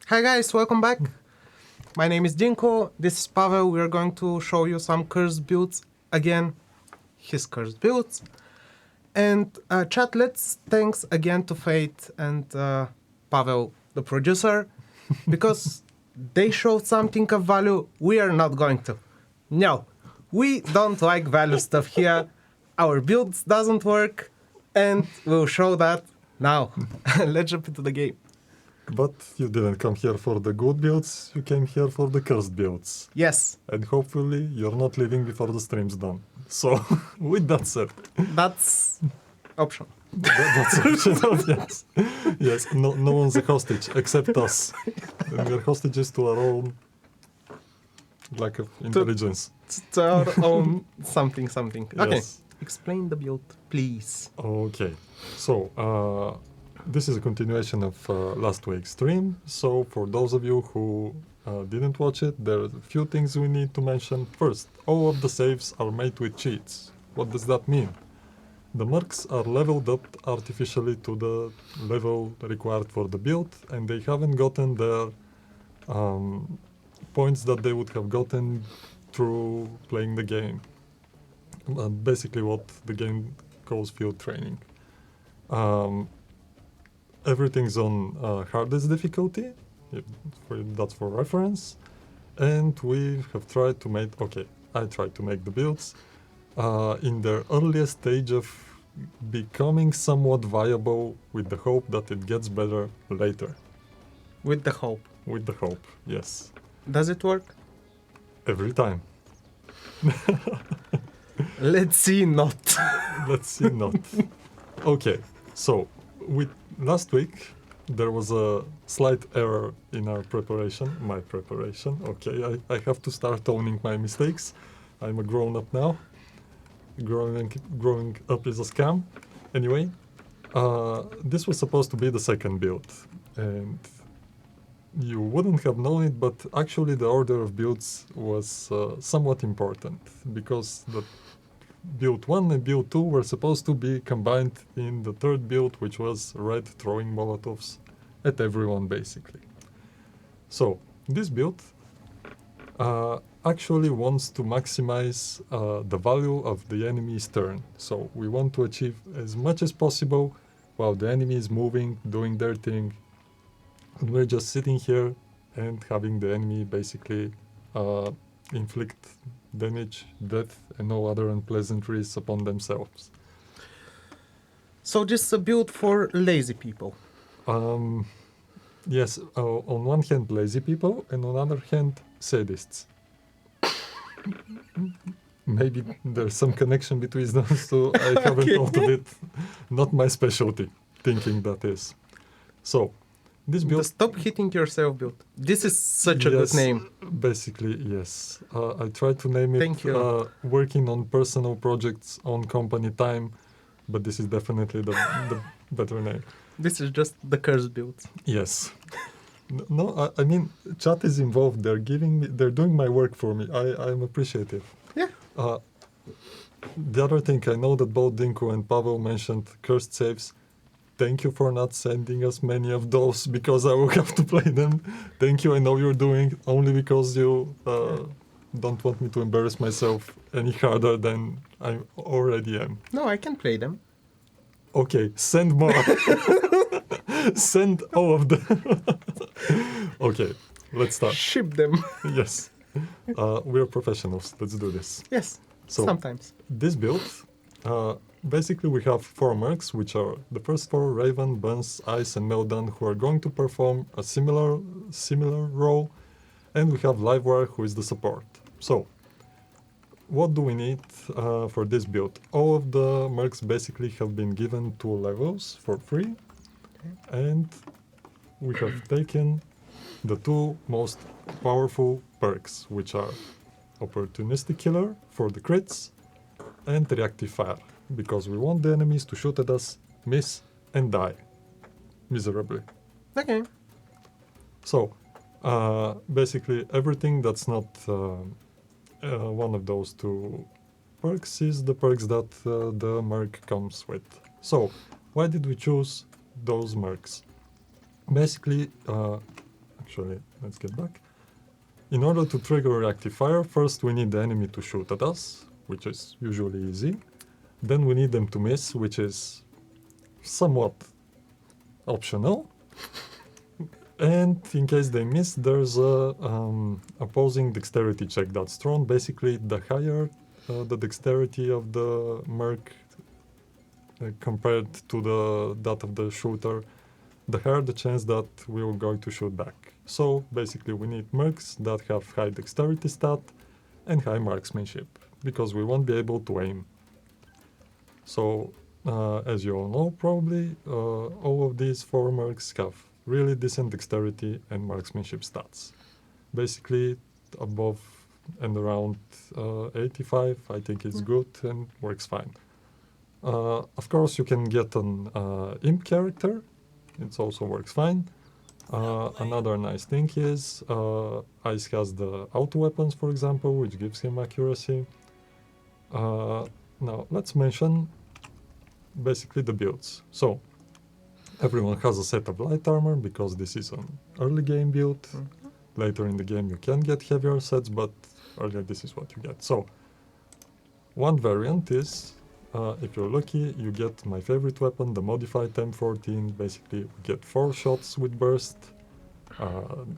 Hi guys, welcome back. My name is Dinko, this is Pavel. We are going to show you some cursed builds. Again, his cursed builds. And chat, let's thanks again to Fate and Pavel, the producer, because they showed something of value we are not going to. No, we don't like value stuff here. Our builds doesn't work, and we'll show that now. Let's jump into the game. But you didn't come here for the good builds, you came here for the cursed builds. Yes, And hopefully you're not leaving before the stream's done. So, with that said, that's optional. that's optional, yes. Yes, no one's a hostage except us. And we're hostages to our own lack of intelligence. To our own something. Okay, Yes. explain the build, please. Okay, so this is a continuation of last week's stream. So for those of you who didn't watch it, there are a few things we need to mention. First, all of the saves are made with cheats. What does that mean? The mercs are leveled up artificially to the level required for the build, and they haven't gotten their points that they would have gotten through playing the game. Basically what the game calls field training. Everything's on hardest difficulty, that's for reference, and we have tried to make, I tried to make the builds in their earliest stage of becoming somewhat viable with the hope that it gets better later. With the hope. With the hope, yes. Does it work? Every time. Let's see not. Let's see not. Okay, so with last week there was a slight error in our preparation, my preparation. Okay, I have to start owning my mistakes. I'm a grown-up now. Growing up is a scam. Anyway, this was supposed to be the second build, and you wouldn't have known it, but actually the order of builds was somewhat important, because the build 1 and build 2 were supposed to be combined in the third build, which was Red throwing Molotovs at everyone, basically. So, this build actually wants to maximize the value of the enemy's turn. So, we want to achieve as much as possible while the enemy is moving, doing their thing, and we're just sitting here and having the enemy basically inflict damage, death, and no other unpleasantries upon themselves. So this is a build for lazy people. Yes, on one hand lazy people, and on the other hand sadists. Maybe there's some connection between those two. I haven't thought of it. Not my specialty, thinking that is. So, this build... Stop hitting yourself build. This is such a good name. Basically, yes. I tried to name it Thank you. Working on personal projects on company time, but this is definitely the better name. This is just the cursed build. Yes. No, I mean, chat is involved. They're doing my work for me. I'm appreciative. Yeah. The other thing, I know that both Dinko and Pavel mentioned cursed saves. Thank you for not sending us many of those, because I will have to play them. Thank you, I know you're doing only because you don't want me to embarrass myself any harder than I already am. No, I can play them. Okay, send more. Send all of them. Okay, let's start. Ship them. Yes. We're professionals, let's do this. Yes, So, sometimes. This build, basically we have 4 mercs, which are the first 4, Raven, Buns, Ice, and Meldan, who are going to perform a similar role, and we have Livewire, who is the support. So, what do we need for this build? All of the mercs basically have been given 2 levels for free, and we have taken the 2 most powerful perks, which are Opportunistic Killer for the crits, and Reactive Fire, because we want the enemies to shoot at us, miss, and die miserably. Okay. So, basically everything that's not one of those 2 perks is the perks that the merc comes with. So, why did we choose those mercs? Basically, Actually, let's get back. In order to trigger reactive fire, first we need the enemy to shoot at us, which is usually easy. Then we need them to miss, which is somewhat optional. And in case they miss, there's a opposing dexterity check that's thrown. Basically, the higher the dexterity of the merc compared to that of the shooter, the higher the chance that we are going to shoot back. So basically, we need mercs that have high dexterity stat and high marksmanship, because we won't be able to aim. So, as you all know, probably, all of these 4 mercs have really decent dexterity and marksmanship stats. Basically, above and around 85, I think is good and works fine. Of course, you can get an imp character. It also works fine. Another nice thing is Ice has the auto weapons, for example, which gives him accuracy. Now, let's mention basically the builds. So, everyone has a set of light armor because this is an early game build. Later in the game you can get heavier sets, but earlier this is what you get. So, one variant is, if you're lucky, you get my favorite weapon, the modified M14. Basically, we get 4 shots with burst,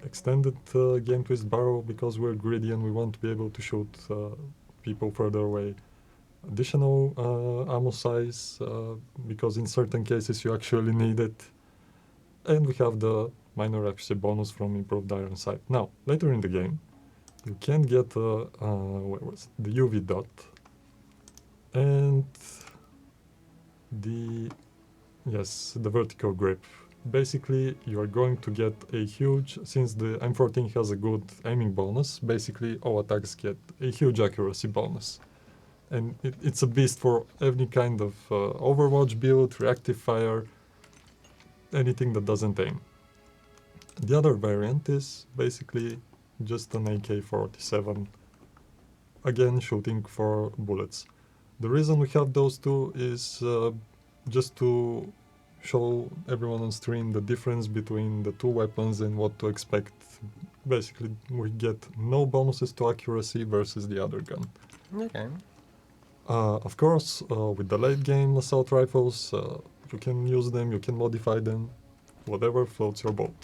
extended game twist barrel because we're greedy and we want to be able to shoot people further away. Additional ammo size because in certain cases you actually need it. And we have the minor accuracy bonus from improved iron sight. Now, later in the game, you can get the UV dot and the vertical grip. Basically, you are going to get a huge, since the M14 has a good aiming bonus, basically all attacks get a huge accuracy bonus. And it's a beast for any kind of Overwatch build, reactive fire, anything that doesn't aim. The other variant is basically just an AK-47, again shooting for bullets. The reason we have those two is just to show everyone on stream the difference between the 2 weapons and what to expect. Basically, we get no bonuses to accuracy versus the other gun. Okay. Of course, with the late game assault rifles, you can use them, you can modify them, whatever floats your boat.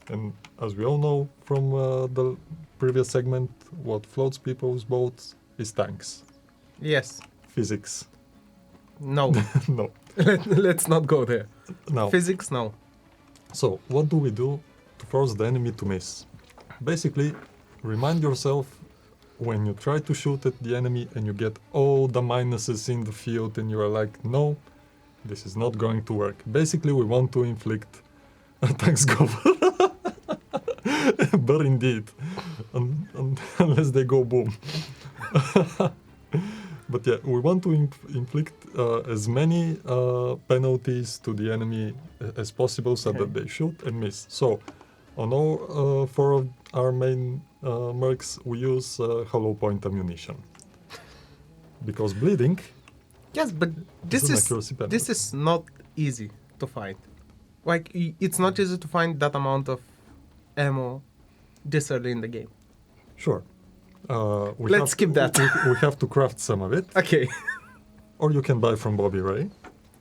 And as we all know from the previous segment, what floats people's boats is tanks. Yes. Physics. No. No. Let's not go there. Now, Physics, no. so what do we do to force the enemy to miss? Basically, remind yourself when you try to shoot at the enemy and you get all the minuses in the field and you are like, no, this is not going to work. Basically, we want to inflict attacks go. But indeed, unless they go boom. But yeah, we want to inflict as many penalties to the enemy as possible so that they shoot and miss. So, on all 4 of our main mercs, we use hollow point ammunition. Because bleeding... Yes, but this is not easy to find. Like, it's not easy to find that amount of ammo this early in the game. Sure. Let's skip that. We have to craft some of it. Okay. Or you can buy from Bobby Ray.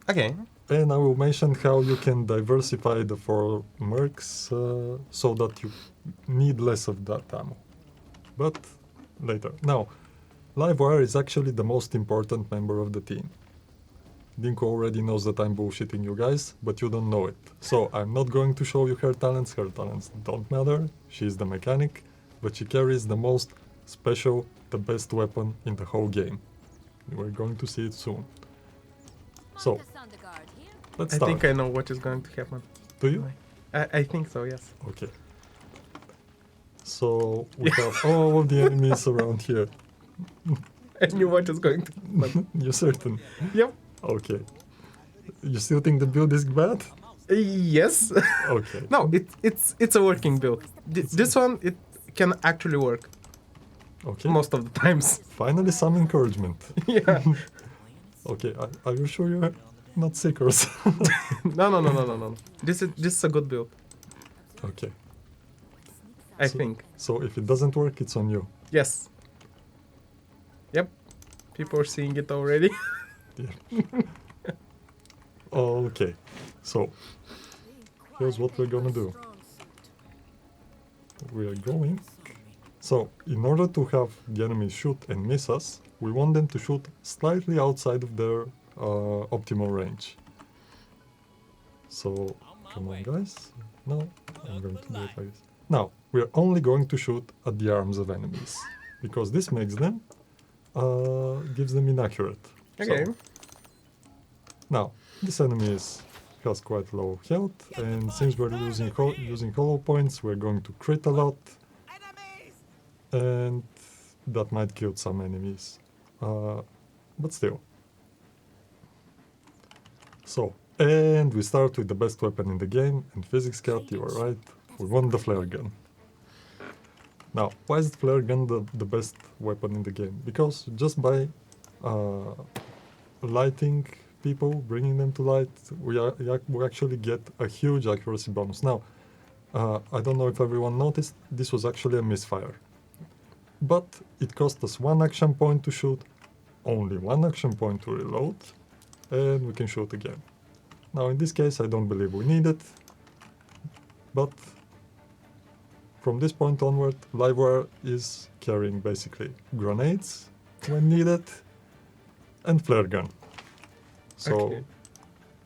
Okay. And I will mention how you can diversify the 4 mercs so that you need less of that ammo. But later. Now, Livewire is actually the most important member of the team. Dinko already knows that I'm bullshitting you guys, but you don't know it. So I'm not going to show you her talents. Her talents don't matter. She's the mechanic, but she carries the most special, the best weapon in the whole game. We're going to see it soon. So, let's start. I think I know what is going to happen. Do you? I think so, yes. Okay. So, we have all of the enemies around here. I knew what is going to happen. You're certain? Yep. Okay. You still think the build is bad? Yes. Okay. No, it's a working build. This one, it can actually work. Okay. Most of the times. Finally, some encouragement. Yeah. Okay. Are you sure you're not sick or something? No. This is a good build. Okay. I So- think. So if it doesn't work, it's on you. Yes. Yep. People are seeing it already. Okay, so here's what we're gonna do. We are going. So in order to have the enemies shoot and miss us, we want them to shoot slightly outside of their optimal range. So come on, guys. No, I'm going to do it like this. Now we are only going to shoot at the arms of enemies because this makes them gives them inaccurate. Okay. So, now this enemy has quite low health, and since we're using hollow points, we're going to crit a lot, and that might kill some enemies. But still. So, and we start with the best weapon in the game, and Physics Cat, you are right, we want the flare gun. Now, why is the flare gun the best weapon in the game? Because just by lighting people, bringing them to light, we actually get a huge accuracy bonus. Now, I don't know if everyone noticed, this was actually a misfire. But it cost us 1 action point to shoot, only 1 action point to reload, and we can shoot again. Now in this case I don't believe we need it, but from this point onward, Livewire is carrying basically grenades when needed, and flare gun. So Okay.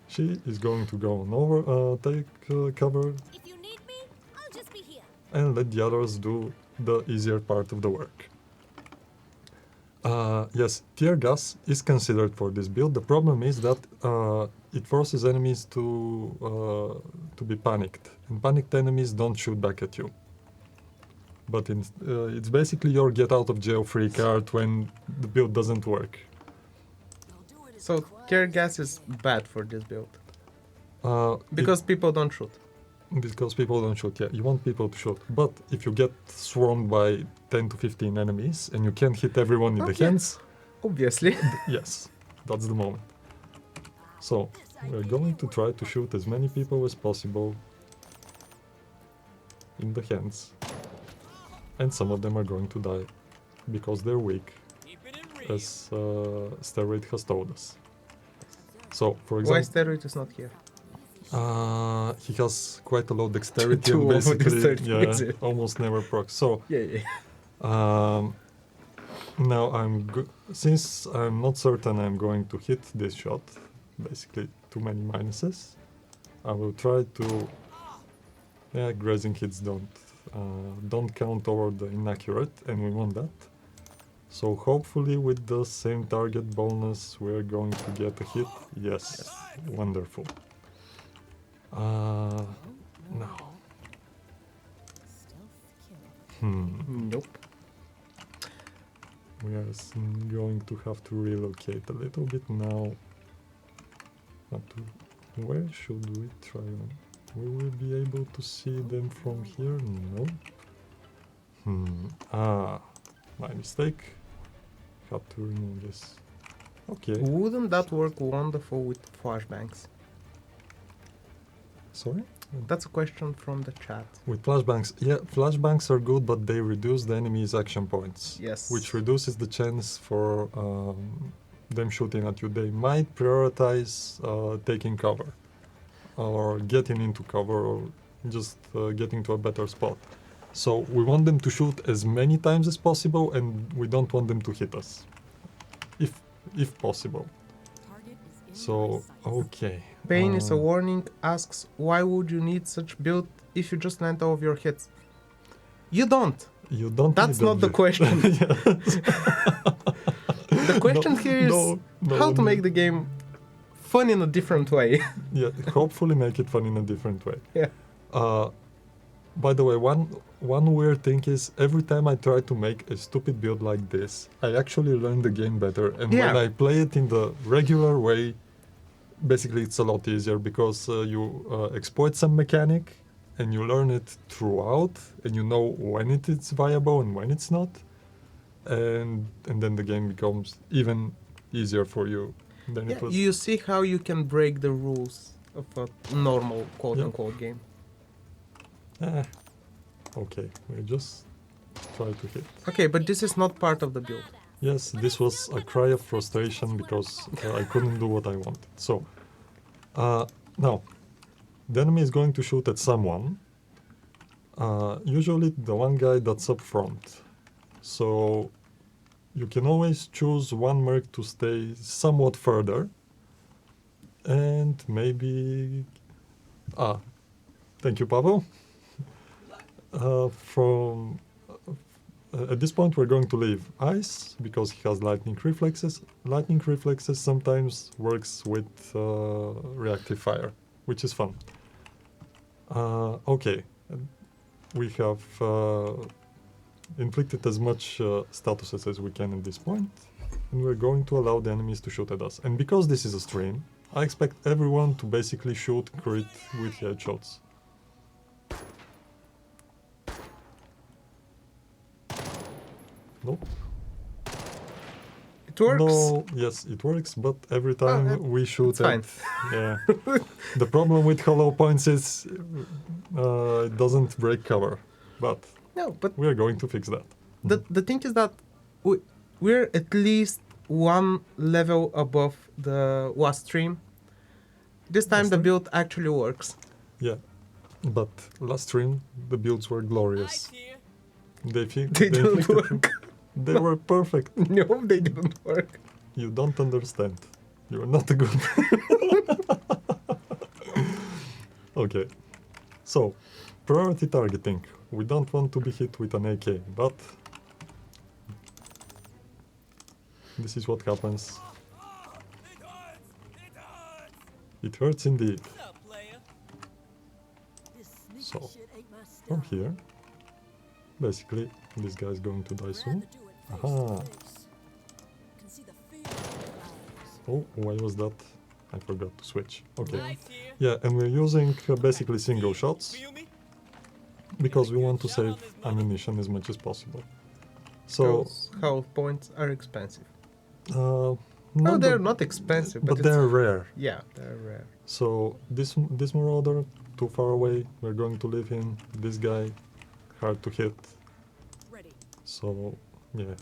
she is going to go on over, take cover, If you need me, I'll just be here. and let the others do the easier part of the work. Yes, tear gas is considered for this build. The problem is that it forces enemies to be panicked, and panicked enemies don't shoot back at you. But it's basically your get out of jail free card when the build doesn't work. So tear gas is bad for this build Uh, because people don't shoot. Because people don't shoot, yeah. You want people to shoot. But if you get swarmed by 10 to 15 enemies and you can't hit everyone in the Okay. hands, Obviously. yes, that's the moment. So, we're going to try to shoot as many people as possible in the hands. And some of them are going to die because they're weak, as Steroid has told us. So, for Why example, Steroid is not here? he has quite a low dexterity Too and low basically dexterity. almost never procs. So, Yeah. now since I'm not certain I'm going to hit this shot, basically too many minuses, I will try to. Yeah, grazing hits don't count toward the inaccurate, and we want that. So hopefully with the same target bonus, we're going to get a hit. Yes, wonderful. Now. Nope. We are going to have to relocate a little bit now. Where should we try on? Will we be able to see them from here? No. My mistake. Have to remove this. Okay. Wouldn't that work wonderful with flashbangs? Sorry? That's a question from the chat. With flashbangs, yeah, flashbangs are good, but they reduce the enemy's action points. Yes. Which reduces the chance for them shooting at you. They might prioritize taking cover, or getting into cover, or just getting to a better spot. So we want them to shoot as many times as possible, and we don't want them to hit us, if possible. So, okay. Pain is a warning asks, why would you need such build if you just land all of your hits? You don't. You don't. That's need not the them. question. Yes. The question here is how to make the game fun in a different way. Yeah, hopefully make it fun in a different way. Yeah. By the way, one weird thing is every time I try to make a stupid build like this, I actually learn the game better. And Yeah. when I play it in the regular way, basically it's a lot easier because you exploit some mechanic and you learn it throughout, and you know when it is viable and when it's not. And then the game becomes even easier for you than it was. You see how you can break the rules of a normal quote-unquote game. Okay, we just try to hit. Okay, but this is not part of the build. Yes, this was a cry of frustration because I couldn't do what I wanted. So, now, the enemy is going to shoot at someone. Usually the one guy that's up front. So, you can always choose one merc to stay somewhat further. And maybe... thank you, Pavel. At this point, we're going to leave Ice because he has lightning reflexes. Lightning reflexes sometimes works with reactive fire, which is fun. Okay, we have inflicted as much statuses as we can at this point, and we're going to allow the enemies to shoot at us. And because this is a stream, I expect everyone to basically shoot crit with headshots. Nope. It works. No, yes, it works, but every time we shoot it's fine. Yeah. The problem with hollow points is it doesn't break cover, but No, but we are going to fix that. the thing is that we're at least one level above the last stream. This time Last the stream? build actually works. Yeah, but last stream the builds were glorious. They They didn't inflicted- work. They were perfect. No, they didn't work. You don't understand. You're not a good. Okay. So, priority targeting. We don't want to be hit with an AK, but this is what happens. It hurts indeed. So, from here, basically, this guy is going to die soon. Aha. Oh, why was that? I forgot to switch. Okay. Yeah, and we're using basically single shots because we want to save ammunition as much as possible. So, Those health points are expensive. no, No, they're not expensive, but, but they're rare. yeah, they're rare. So this marauder too far away. We're going to leave him. This guy hard to hit. Ready. So yeah,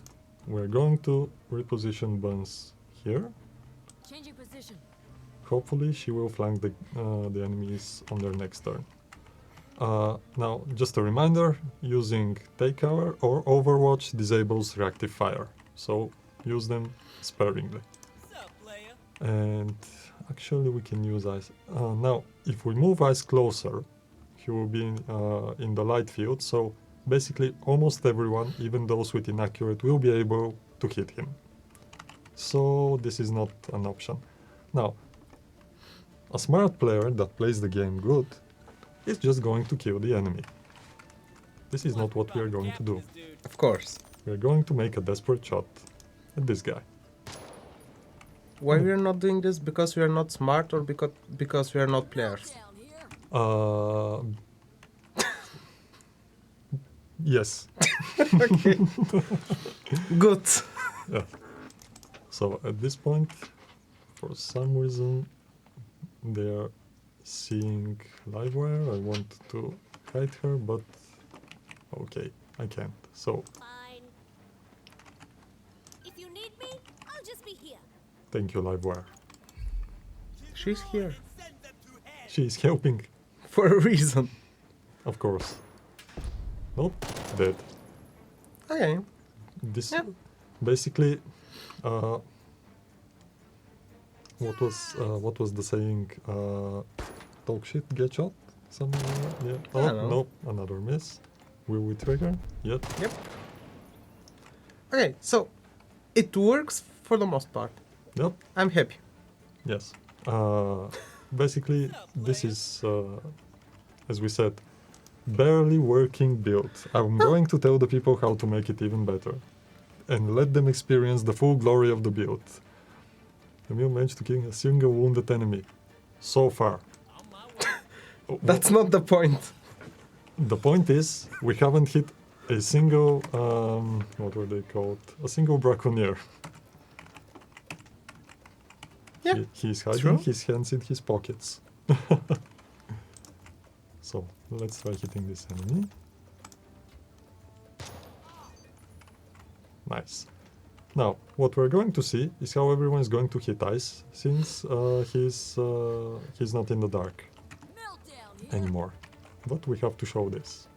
we're going to reposition Buns here. Changing position. Hopefully she will flank the enemies on their next turn. Now, just a reminder, using Take Cover or Overwatch disables reactive fire. So use them sparingly. And actually we can use Ice. Now, if we move Ice closer, he will be in the light field. So basically almost everyone, even those with inaccurate, will be able to hit him. So this is not an option. Now, a smart player that plays the game good is just going to kill the enemy. This is not what we are going to do. Of course. We are going to make a desperate shot at this guy. Why we are not doing this? Because we are not smart, or because we are not players? Yes. Okay. Good. Yeah. So at this point, for some reason, they are seeing Livewire. I want to hide her, but okay, I can't. So Fine. If you need me, I'll just be here. thank you, Livewire. She's here She's helping, for a reason. of course. Nope, dead. Okay. This Yeah. basically. What was the saying? Talk shit, get shot. Something like that. Yeah. I Oh don't know. no, another miss. Will we trigger? Yep. Yep. Okay, so it works for the most part. Yep. I'm happy. Yes. Basically, this is, as we said, barely working build. I'm going to tell the people how to make it even better, and let them experience the full glory of the build. Emil managed to kill a single wounded enemy. So far. Oh, That's not the point. the point is, we haven't hit a single, what were they called? A single braconnier. Yeah, He's hiding true. his hands in his pockets. So, let's try hitting this enemy. Nice. Now, what we're going to see is how everyone is going to hit ice, since he's not in the dark Meltdown here. anymore. But we have to show this.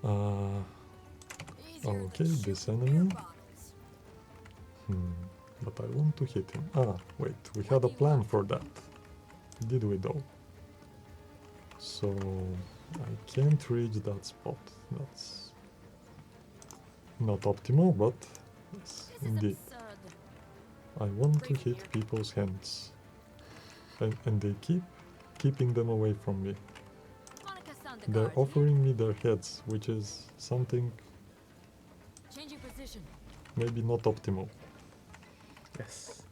Easier than Okay, shooting this beer enemy. bottles. But I want to hit him. Ah, wait, we had a plan for that. Did we though? So I can't reach that spot. That's not optimal, but yes, This is indeed. absurd. I want to hit people's hands. And they keep keeping them away from me. Monica Sandegaard They're here. offering me their heads, which is something Changing position. maybe not optimal. Yes.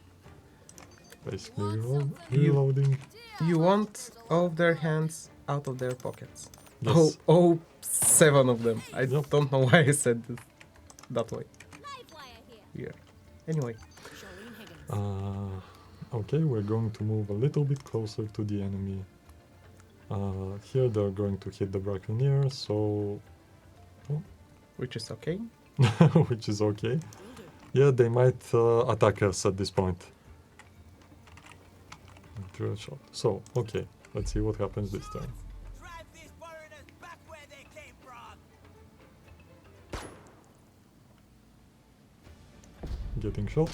Basically, You- reloading. You want all of their hands out of their pockets. Yes. Oh, 7 of them. I Yep. don't know why I said this that way. Live wire here. Yeah. Anyway, Charlene Higgins. Okay, we're going to move a little bit closer to the enemy. Here they're going to hit the Brackeneer, so... which is okay. which is okay. Will do. Yeah, they might attack us at this point. Drill shot. So, okay, let's see what happens this time. Drive these foreigners back where they came from. Getting shot.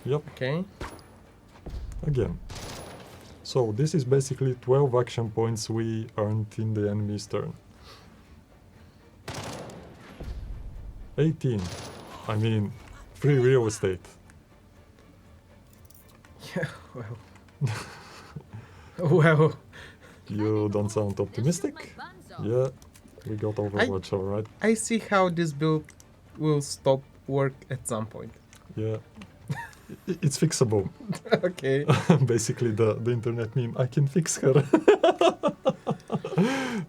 Yep, Okay. again. So this is basically 12 action points we earned in the enemy's turn. 18. I mean, free real estate. Yeah, well. Well, You don't sound optimistic? Yeah, we got Overwatch, alright. I see how this build will stop work at some point. Yeah. It's fixable. Okay. Basically the internet meme, I can fix her.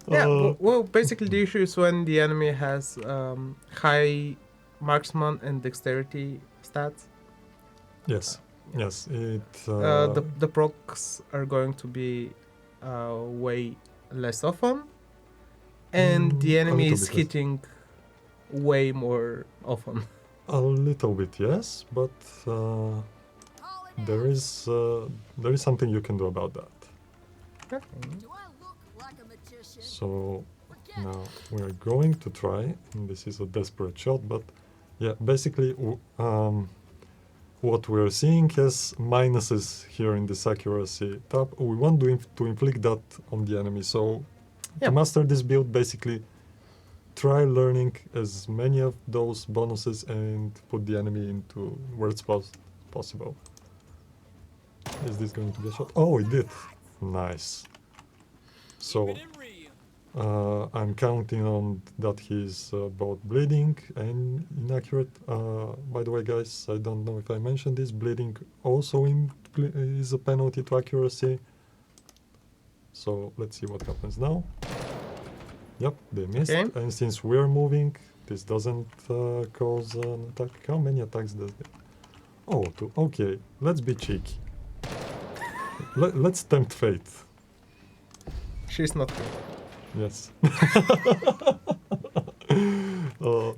Yeah, Uh, well, basically the issue is when the enemy has high marksman and dexterity stats. yes, yes, it... The procs are going to be way less often, and the a enemy little is bit less. hitting way more often. A little bit, yes, but there is something you can do about that. Do I look like a magician? So Forget now we're going to try, and this is a desperate shot, but yeah, basically what we're seeing has minuses here in this accuracy tab. We want to inflict that on the enemy. So Yeah. to master this build, basically try learning as many of those bonuses and put the enemy into where it's possible. Is this going to be a shot? Oh, it did. Nice. So Keep it real. I'm counting on that he's both bleeding and inaccurate. By the way, guys, I don't know if I mentioned this. Bleeding also is a penalty to accuracy. So let's see what happens now. Yep, they missed. Okay. And since we're moving, this doesn't cause an attack. How many attacks does it? Oh, two. Okay, let's be cheeky. Let's tempt fate. She's not good. Yes.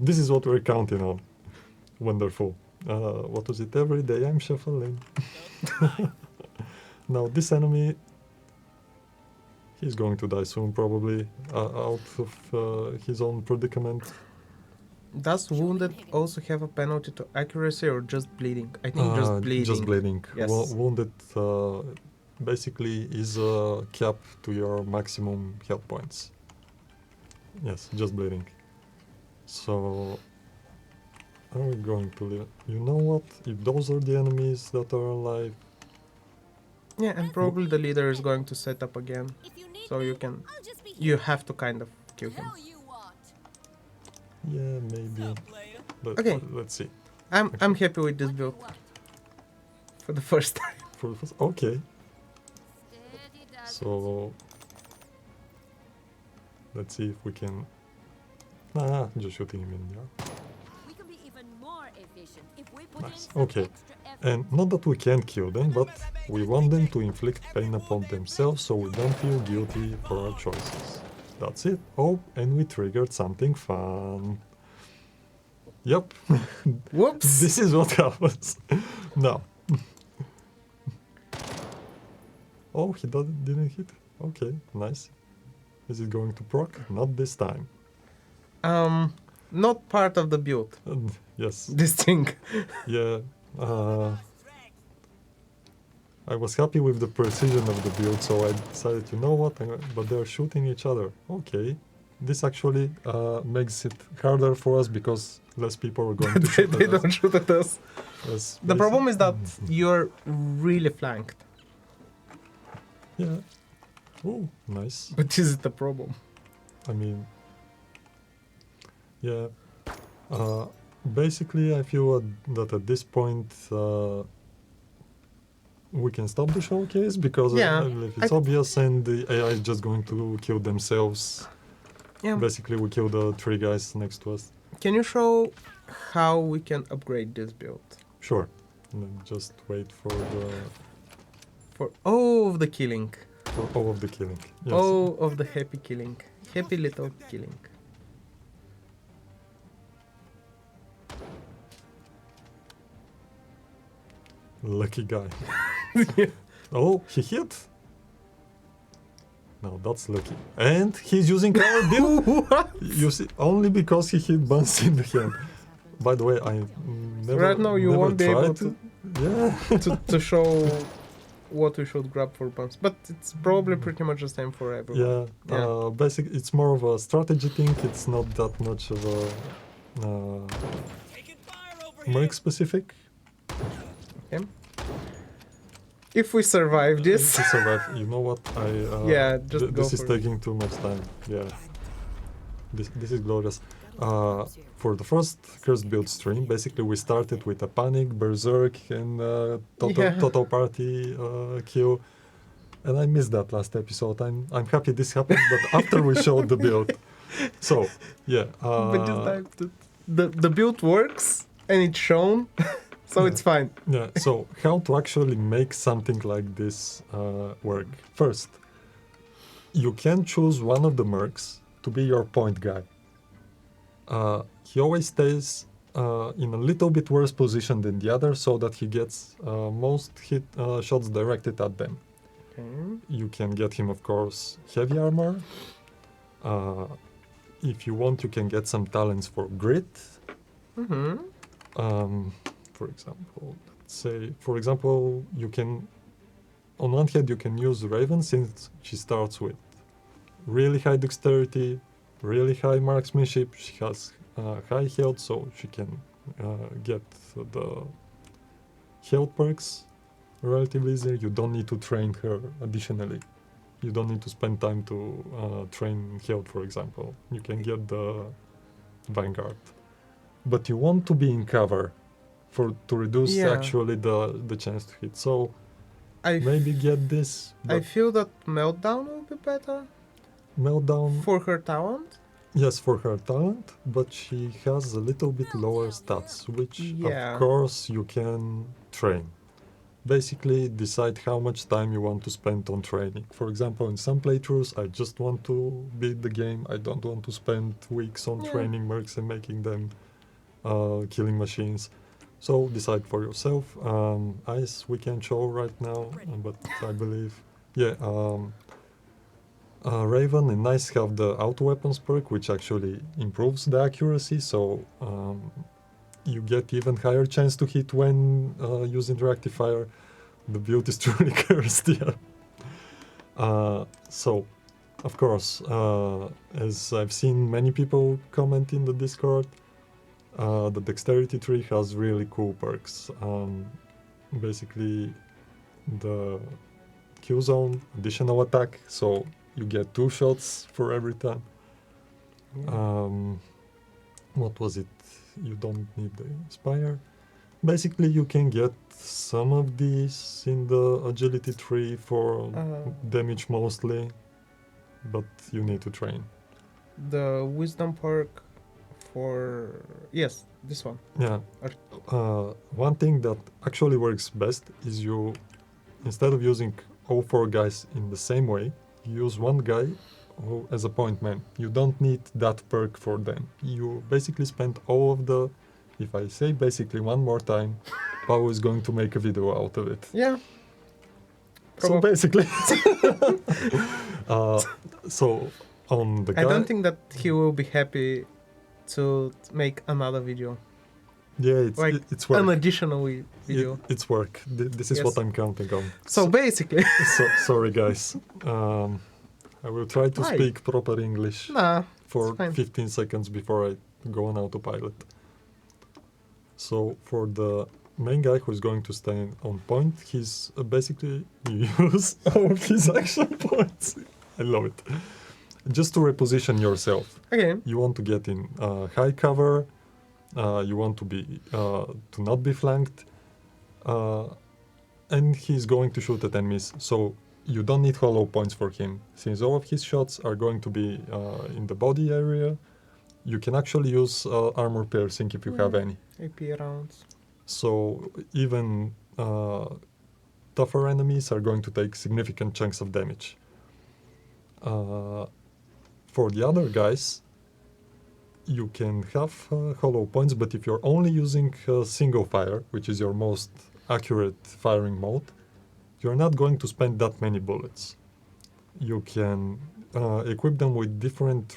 This is what we're counting on. Wonderful. What was it? Every day I'm shuffling. Now this enemy, he's going to die soon probably, out of his own predicament. Does wounded also have a penalty to accuracy or just bleeding? I think just bleeding. Just bleeding. Yes. Wounded basically is a cap to your maximum health points. Yes, just bleeding. So, are we going to live? You know what? If those are the enemies that are alive, Yeah, and probably the leader is going to set up again, If you need so me, you can. I'll just be here. You have to kind of kill him. Hell you want. yeah, maybe. Up, player. Okay. Let's see. I'm happy with this build What? for the first time. For the first, okay. Steady does So, let's see if we can. Just shooting him in the eye. We can be even more efficient if we put Nice. in some Okay. extra effort. And not that we can't kill them, but we want them to inflict pain upon themselves so we don't feel guilty for our choices. That's it. Oh, and we triggered something fun. Yep. Whoops! This is what happens. Now. Oh, he didn't hit. Okay, nice. Is it going to proc? Not this time. Not part of the build. Yes. This thing. Yeah. Strength. I was happy with the precision of the build, so I decided, you know what? But they're shooting each other. Okay. This actually makes it harder for us because less people are going to shoot They at us. don't shoot at us. Yes, The problem is that basi- you're really flanked. Yeah. Oh, nice. But this is the problem. I mean, yeah. Basically, I feel that at this point we can stop the showcase because Yeah, I believe it's obvious, and the AI is just going to kill themselves. Yeah. Basically, we kill the three guys next to us. Can you show how we can upgrade this build? Sure. And then just wait for the For all of the killing. for all of the killing. Yes. All of the happy killing. Happy little killing. Lucky guy. Oh, he hit. No, that's lucky. And he's using our build. What? You see, only because he hit Buns in the hand. By the way, I never. Right now you never won't be able tried Yeah. to show what we should grab for bumps. But it's probably pretty much the same for everyone. Yeah. Yeah. Basically, it's more of a strategy thing. It's not that much of a Taking fire over here. merc specific. Okay. If we survive this, To survive, you know what? Yeah, just go this is for it. taking too much time. Yeah. This is glorious. For the first cursed build stream, basically we started with a panic, berserk, and Yeah. total party kill. And I missed that last episode. I'm happy this happened, but after we showed the build. So yeah. but this time the build works and it's shown, so Yeah. it's fine. Yeah, so how to actually make something like this work? First, you can choose one of the mercs to be your point guy. He always stays in a little bit worse position than the other so that he gets most shots directed at them. Okay. You can get him, of course, heavy armor. If you want, you can get some talents for grit. Mm-hmm. For example, let's say, for example, you can, on one hand, you can use Raven since she starts with really high dexterity, really high marksmanship. She has high health, so she can get the health perks relatively easy. You don't need to train her additionally. You don't need to spend time to train health, for example. You can get the Vanguard. But you want to be in cover to reduce Yeah. actually the chance to hit. So I maybe get this. I But feel that Meltdown will be better Meltdown, for her talent. yes, for her talent, but she has a little bit lower stats, which Yeah. of course you can train. Basically, decide how much time you want to spend on training. For example, in some playthroughs, I just want to beat the game. I don't want to spend weeks on Yeah. training mercs and making them killing machines. So decide for yourself. Ice we can show right now, but I believe, yeah. Raven and Nice have the auto weapons perk, which actually improves the accuracy. So you get even higher chance to hit when using reactive fire. The build is truly cursed, yeah. So, of course, as I've seen many people comment in the Discord, the dexterity tree has really cool perks. Basically, the Q zone, additional attack, so you get 2 shots for every time. What was it? You don't need the Inspire. Basically, you can get some of these in the agility tree for damage mostly, but you need to train. The wisdom perk for yes, this one. Yeah. One thing that actually works best is you, instead of using all 4 guys in the same way, you use one guy as a point man. You don't need that perk for them. You basically spend all of the If I say basically one more time, Pavel is going to make a video out of it. Yeah. So Probably. basically, so on the guy, I don't think that he will be happy to make another video, yeah, like it's work. an additional video. It's work. This is Yes. what I'm counting on. So basically, Sorry guys. I will try to Why? speak proper English nah, for it's fine. 15 seconds before I go on autopilot. So for the main guy who's going to stay on point, he's basically use all of his action points. I love it. Just to reposition yourself. Okay. You want to get in high cover. You want to be to not be flanked, and he's going to shoot at enemies. So you don't need hollow points for him, since all of his shots are going to be in the body area. You can actually use armor piercing if you have any. AP rounds. So even tougher enemies are going to take significant chunks of damage. For the other guys, you can have hollow points, but if you're only using single fire, which is your most accurate firing mode, you're not going to spend that many bullets. You can equip them with different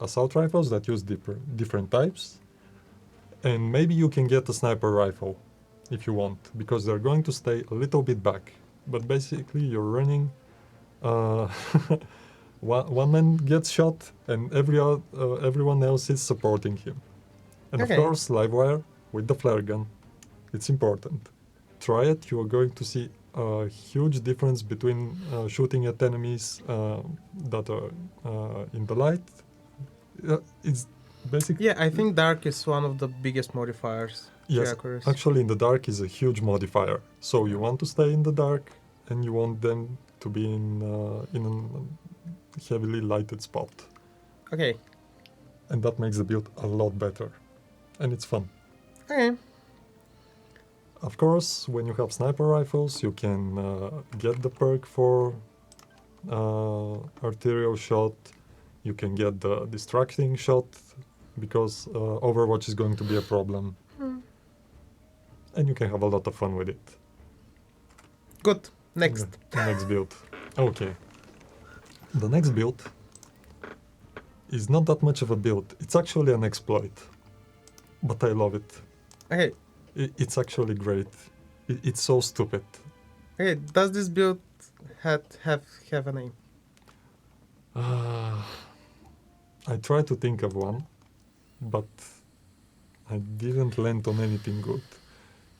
assault rifles that use different types, and maybe you can get a sniper rifle if you want, because they're going to stay a little bit back. But basically, you're running. One man gets shot, and everyone else is supporting him. And Okay. of course, live wire with the flare gun. It's important. Try it. You are going to see a huge difference between shooting at enemies that are in the light. It's basically Yeah, I think dark is one of the biggest modifiers. to yes. accuracy. Actually, in the dark is a huge modifier. So you want to stay in the dark, and you want them to be in a heavily lighted spot, Okay. and that makes the build a lot better, and it's fun. Okay. Of course, when you have sniper rifles, you can get the perk for arterial shot. You can get the distracting shot because Overwatch is going to be a problem, and you can have a lot of fun with it. Good. Next. Next build. Okay. The next build is not that much of a build. It's actually an exploit, but I love it. Okay. It's actually great. It's so stupid. Okay. Does this build have a name? I tried to think of one, but I didn't land on anything good.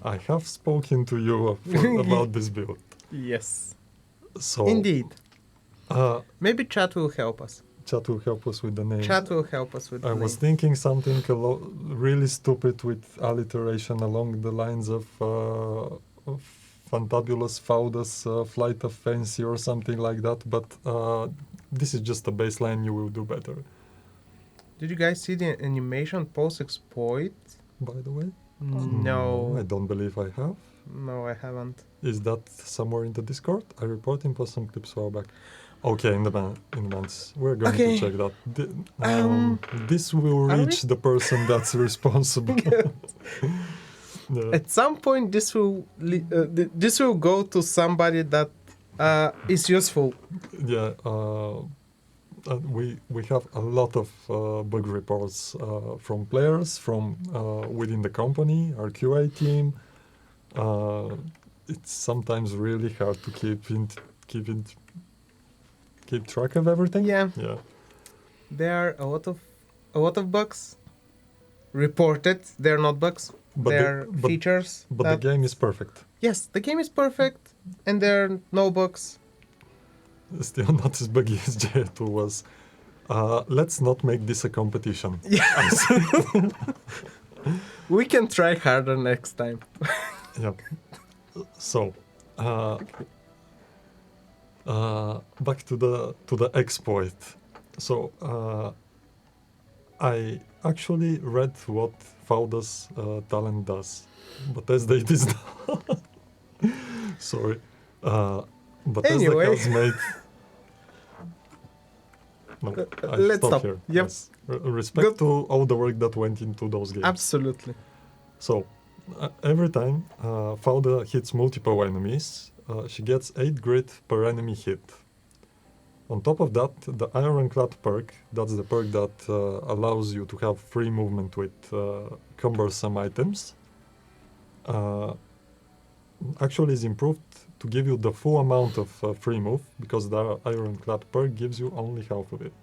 I have spoken to you about this build. Yes. So Indeed. uh, Maybe chat will help us. chat will help us with the name. Chat will help us with the I name. was thinking something really stupid with alliteration along the lines of Fantabulous Faudus, Flight of Fancy or something like that, but this is just a baseline, you will do better. Did you guys see the animation post-exploit? By the way? No. I don't believe I have. No, I haven't. Is that somewhere in the Discord? I reported for some clips a while back. Okay, in the bands. We're going Okay. to check that. This will are reach the person that's responsible. Yeah. At some point, this will go to somebody that is useful. Yeah, we have a lot of bug reports from players from within the company, our QA team. It's sometimes really hard to keep track of everything. Yeah. Yeah. There are a lot of bugs reported. They're not bugs. They're features. But that- the game is perfect. Yes, the game is perfect, and there are no bugs. Still not as buggy as J2 was. Let's not make this a competition. Yeah. We can try harder next time. Yep. So, back to the exploit. So, I actually read what Faudus talent does, but SD is not. Sorry. But Anyway. SD has made. No, I let's stop. here. Yep. Yes. Respect Good. to all the work that went into those games. Absolutely. So, every time Fauda hits multiple enemies, she gets 8 grit per enemy hit. On top of that, the Ironclad perk, that's the perk that allows you to have free movement with cumbersome items, actually is improved to give you the full amount of free move, because the Ironclad perk gives you only half of it.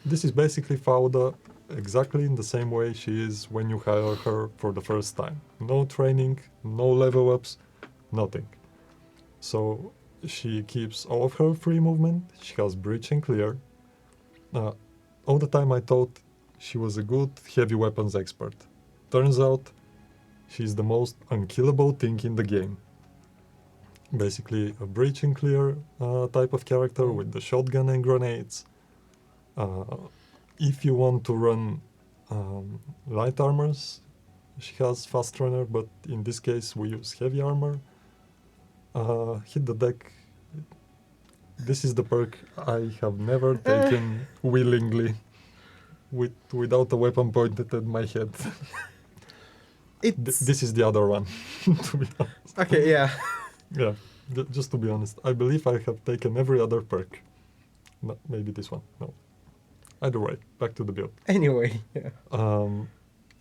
This is basically Fauda exactly in the same way she is when you hire her for the first time. No training, no level ups, nothing. So she keeps all of her free movement, she has breach and clear. All the time I thought she was a good heavy weapons expert. Turns out she's the most unkillable thing in the game. Basically a breach and clear type of character with the shotgun and grenades. If you want to run light armors, she has fast runner, but in this case we use heavy armor. Hit the deck. This is the perk I have never taken willingly without a weapon pointed at my head. This is the other one, to be honest. Okay, yeah. Yeah, just to be honest. I believe I have taken every other perk. Maybe this one, no. Either way, back to the build. Anyway, yeah.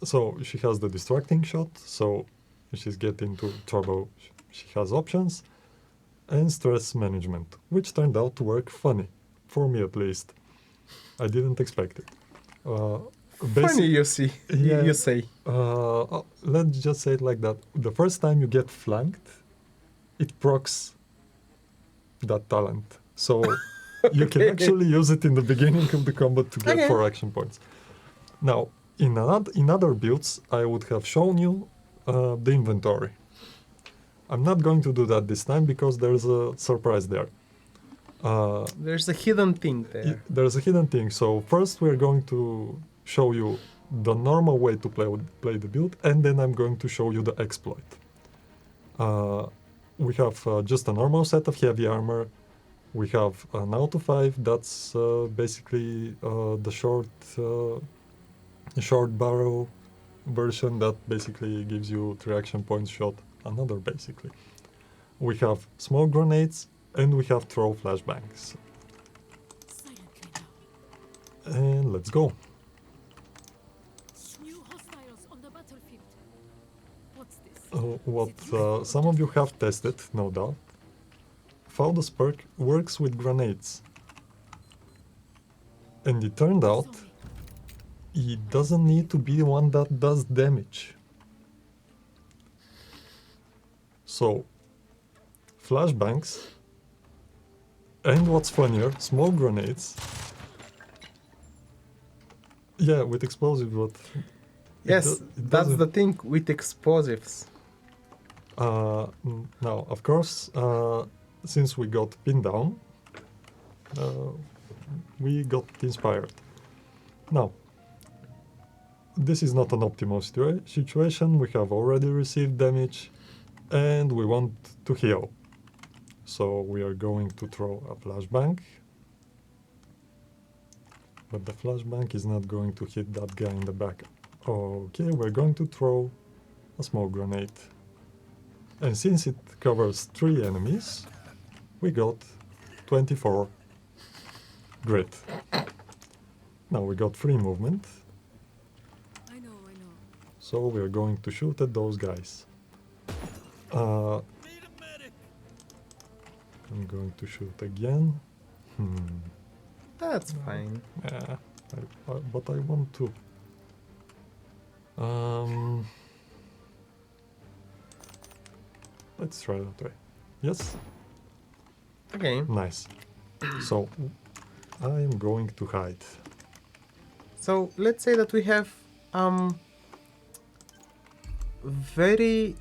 So she has the distracting shot, so if she's getting into trouble, she has options. And stress management, which turned out to work funny, for me at least. I didn't expect it. Funny, you see. Yeah, You say. let's just say it like that. The first time you get flanked, it procs that talent. So you can actually use it in the beginning of the combat to get 4 action points. Now, in other builds, I would have shown you the inventory. I'm not going to do that this time because there's a surprise there. There's a hidden thing there. There's a hidden thing. So first we're going to show you the normal way to play the build, and then I'm going to show you the exploit. We have just a normal set of heavy armor. We have an auto 5, that's basically the short barrel version that basically gives you 3 action points shot. Another basically. We have smoke grenades and we have throw flashbangs. And let's go. New hostiles on the battlefield. What's this? What some of you have tested, no doubt. Fauda's perk works with grenades. And it turned out it doesn't need to be one that does damage. So, flashbangs, and what's funnier, smoke grenades. Yeah, with explosives, but... Yes, that's the thing with explosives. Now, of course, since we got pinned down, we got inspired. Now, this is not an optimal situation. We have already received damage. And we want to heal. So we are going to throw a flashbang. But the flashbang is not going to hit that guy in the back. Okay, we're going to throw a smoke grenade. And since it covers 3 enemies, we got 24 grit. Now we got free movement. I know. So we're going to shoot at those guys. I'm going to shoot again. That's fine. Yeah, but I want to. Let's try that way. Yes? Okay. Nice. So, I am going to hide. So let's say that we have very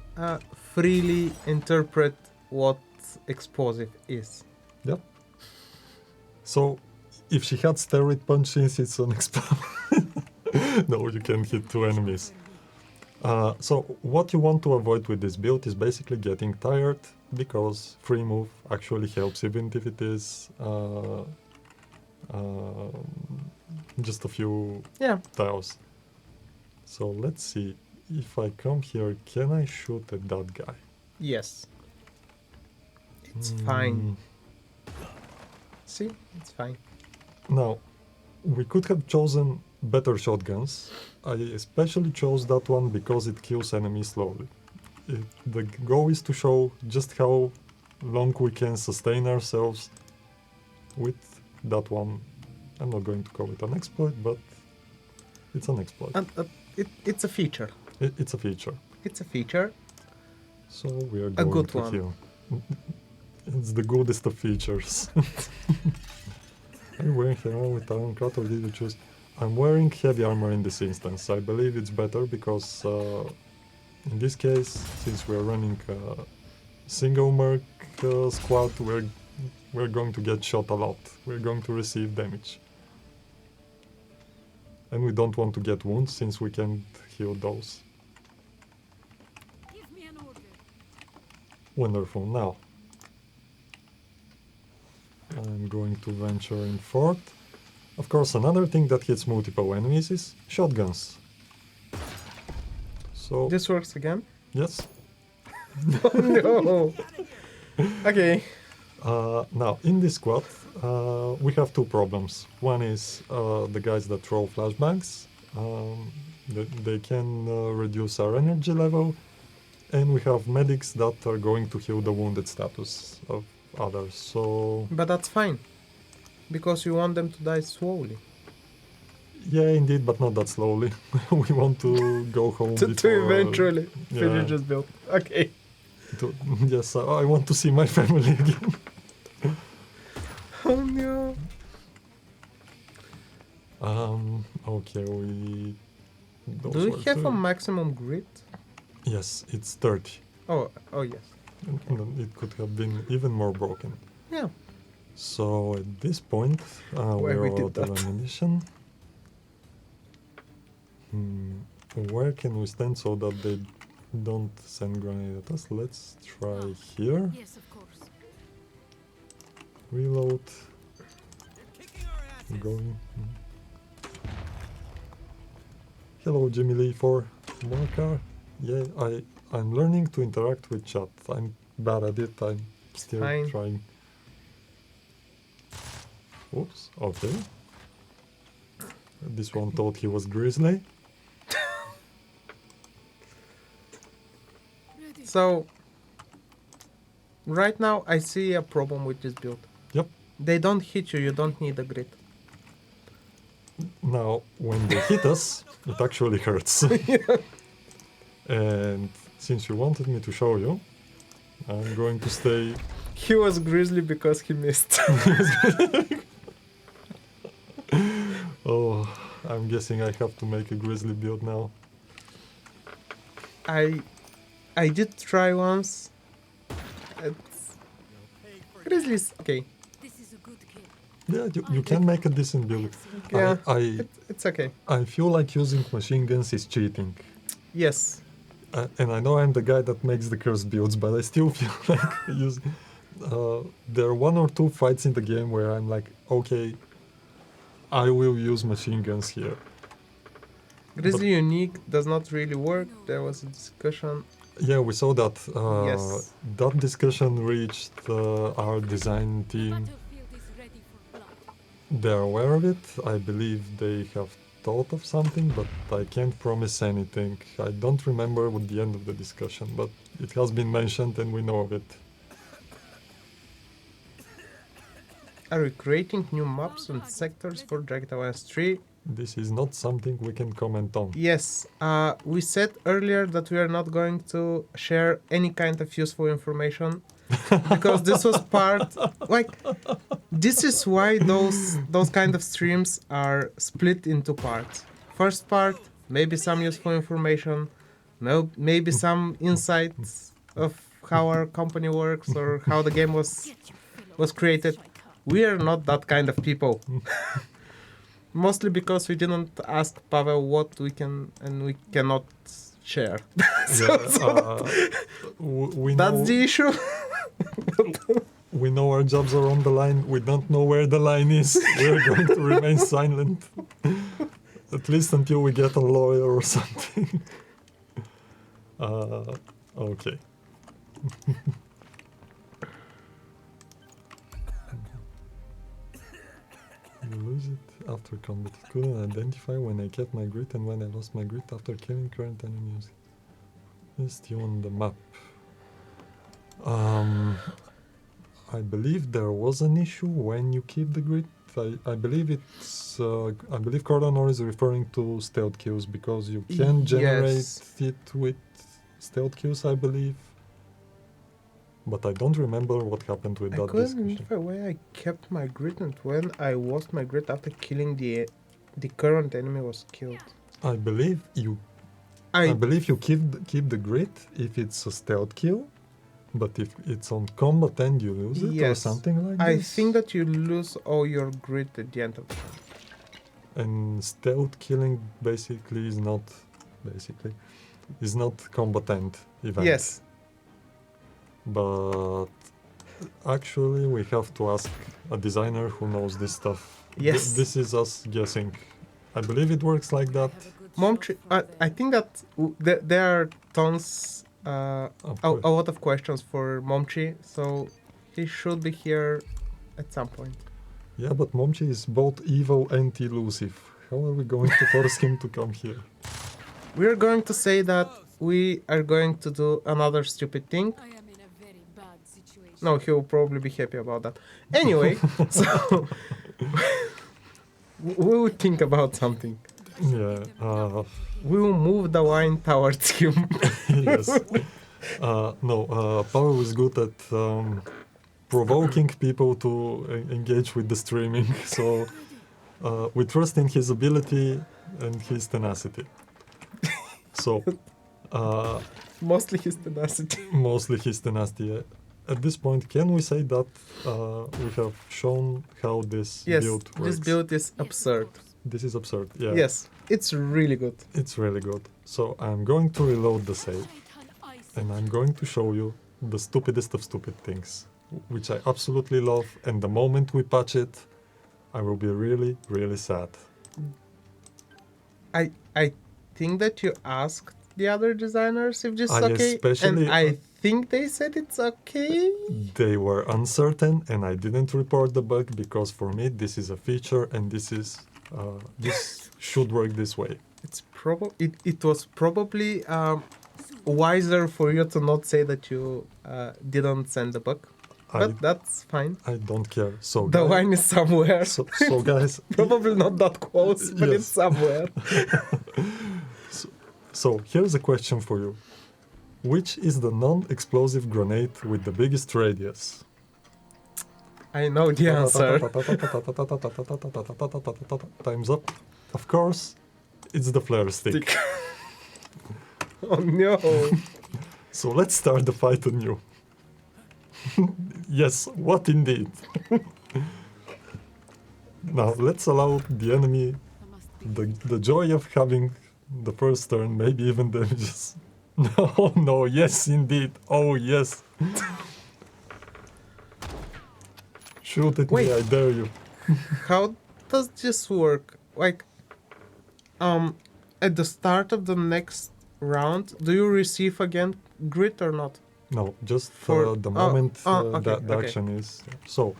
freely interpret what explosive is. Yep. So, if she had steroid punch since it's an explosive. No, you can hit 2 enemies. So what you want to avoid with this build is basically getting tired, because free move actually helps, even if it is just a few Yeah. tiles. So let's see. If I come here, can I shoot at that guy? Yes. It's fine. Mm, See? It's fine. Now, we could have chosen better shotguns. I especially chose that one because it kills enemies slowly. The goal is to show just how long we can sustain ourselves with that one. I'm not going to call it an exploit, but it's an exploit. And it's a feature. It's a feature. It's a feature. So we are going good to one. heal. It's the goodest of features. Are you wearing armor with Ironclad or did you choose? I'm wearing heavy armor in this instance. I believe it's better because in this case, since we're running a single merc squad, we're going to get shot a lot. We're going to receive damage. And we don't want to get wounds since we can't heal those. Give me an order. Wonderful. Now, I'm going to venture in fort. Of course, another thing that hits multiple enemies is shotguns. So, This works again? yes. No. Okay. Now, in this squad, we have two problems. One is the guys that throw flashbangs. They can reduce our energy level. And we have medics that are going to heal the wounded status of others. So, But that's fine. Because you want them to die slowly. yeah, indeed, but not that slowly. We want to go home To before, eventually yeah. finish this build. Okay. Yes, I want to see my family again. Oh no. Okay, those Do we were have a two. maximum grid? Yes, it's 30. Oh yes. It could have been even more broken. Yeah. So at this point, we're we did out of that. ammunition. Where can we stand so that they don't send grenade at us? Let's try here. Yes, of course. Reload. Kicking our asses. Going. Hello, Jimmy Lee for Marker. Yeah, I'm learning to interact with chat. I'm bad at it. I'm still Fine. trying. Oops. Okay. This one thought he was Grizzly. Ready. So right now I see a problem with this build. Yep. They don't hit you, you don't need a grid. Now, when they hit us, it actually hurts. And since you wanted me to show you, I'm going to stay. He was grizzly because he missed. Oh, I'm guessing I have to make a Grizzly build now. I did try once. It's grizzlies okay. This is a good kill. Yeah, you can make a decent build. Yeah. I It's okay. feel like using machine guns is cheating. Yes. And I know I'm the guy that makes the curse builds, but I still feel like using. There are one or two fights in the game where I'm like, okay, I will use machine guns here. Grizzly unique does not really work. There was a discussion. Yeah, we saw that. Yes. That discussion reached our design team. Battlefield is ready for blood. They're aware of it. I believe they have thought of something, but I can't promise anything. I don't remember what the end of the discussion, but it has been mentioned and we know of it. Are we creating new maps and sectors for Jagged Alliance 3? This is not something we can comment on. Yes. We said earlier that we are not going to share any kind of useful information because this was part. Like, this is why those kind of streams are split into parts. First part, maybe some useful information, maybe some insights of how our company works or how the game was created. We are not that kind of people. Mostly because we didn't ask Pavel what we can and we cannot share. We That's know, the issue. we know our jobs are on the line. We don't know where the line is. We're going to remain silent. At least until we get a lawyer or something. Okay. You lose it after combat. It couldn't identify when I kept my grit and when I lost my grit after killing current enemies. Is you on the map? I believe there was an issue when you keep the grit. I believe it's. I believe Cordonor is referring to stealth kills because you can generate Yes. it with stealth kills, I believe. But I don't remember what happened with I that couldn't discussion. identify where I kept my grit and when I lost my grit after killing the current enemy was killed. I believe you keep the grit if it's a stealth kill, but if it's on combat end you lose it or Yes. something like I this. think that you lose all your grit at the end of the time. And stealth killing is not combat end event. Yes. But actually we have to ask a designer who knows this stuff. Yes. This is us guessing. I believe it works like that. Momchi, I think that there are tons, a lot of questions for Momchi, so he should be here at some point. Yeah, but Momchi is both evil and elusive. How are we going to force him to come here? We're going to say that we are going to do another stupid thing. I am in a very bad situation. No, he'll probably be happy about that. Anyway, so we will think about something. Yeah, We will move the line towards him. yes. Pavel is good at provoking people to engage with the streaming, so we trust in his ability and his tenacity. So, Mostly his tenacity. mostly his tenacity. At this point, can we say that we have shown how this Yes, build works? this build is absurd. This is absurd, yeah. Yes, it's really good. It's really good. So I'm going to reload the save, and I'm going to show you the stupidest of stupid things, which I absolutely love, and the moment we patch it, I will be really, really sad. I think that you asked the other designers if this is I okay, especially- and I think they said it's okay. They were uncertain, and I didn't report the bug because for me this is a feature, and this should work this way. It was probably wiser for you to not say that you didn't send the bug, but that's fine. I don't care. So The line is somewhere. so guys, Probably not that close, but Yes. it's somewhere. so here's a question for you. Which is the non-explosive grenade with the biggest radius? I know the answer. Time's up. Of course, it's the flare stick. Oh no. So let's start the fight anew. Yes, what indeed? Now let's allow the enemy the joy of having the first turn, maybe even damages. No, yes indeed. Oh yes. Shoot at Wait. me, I dare you. How does this work? Like, at the start of the next round, do you receive again grit or not? No, just For- the oh, moment okay, that the okay. action is. So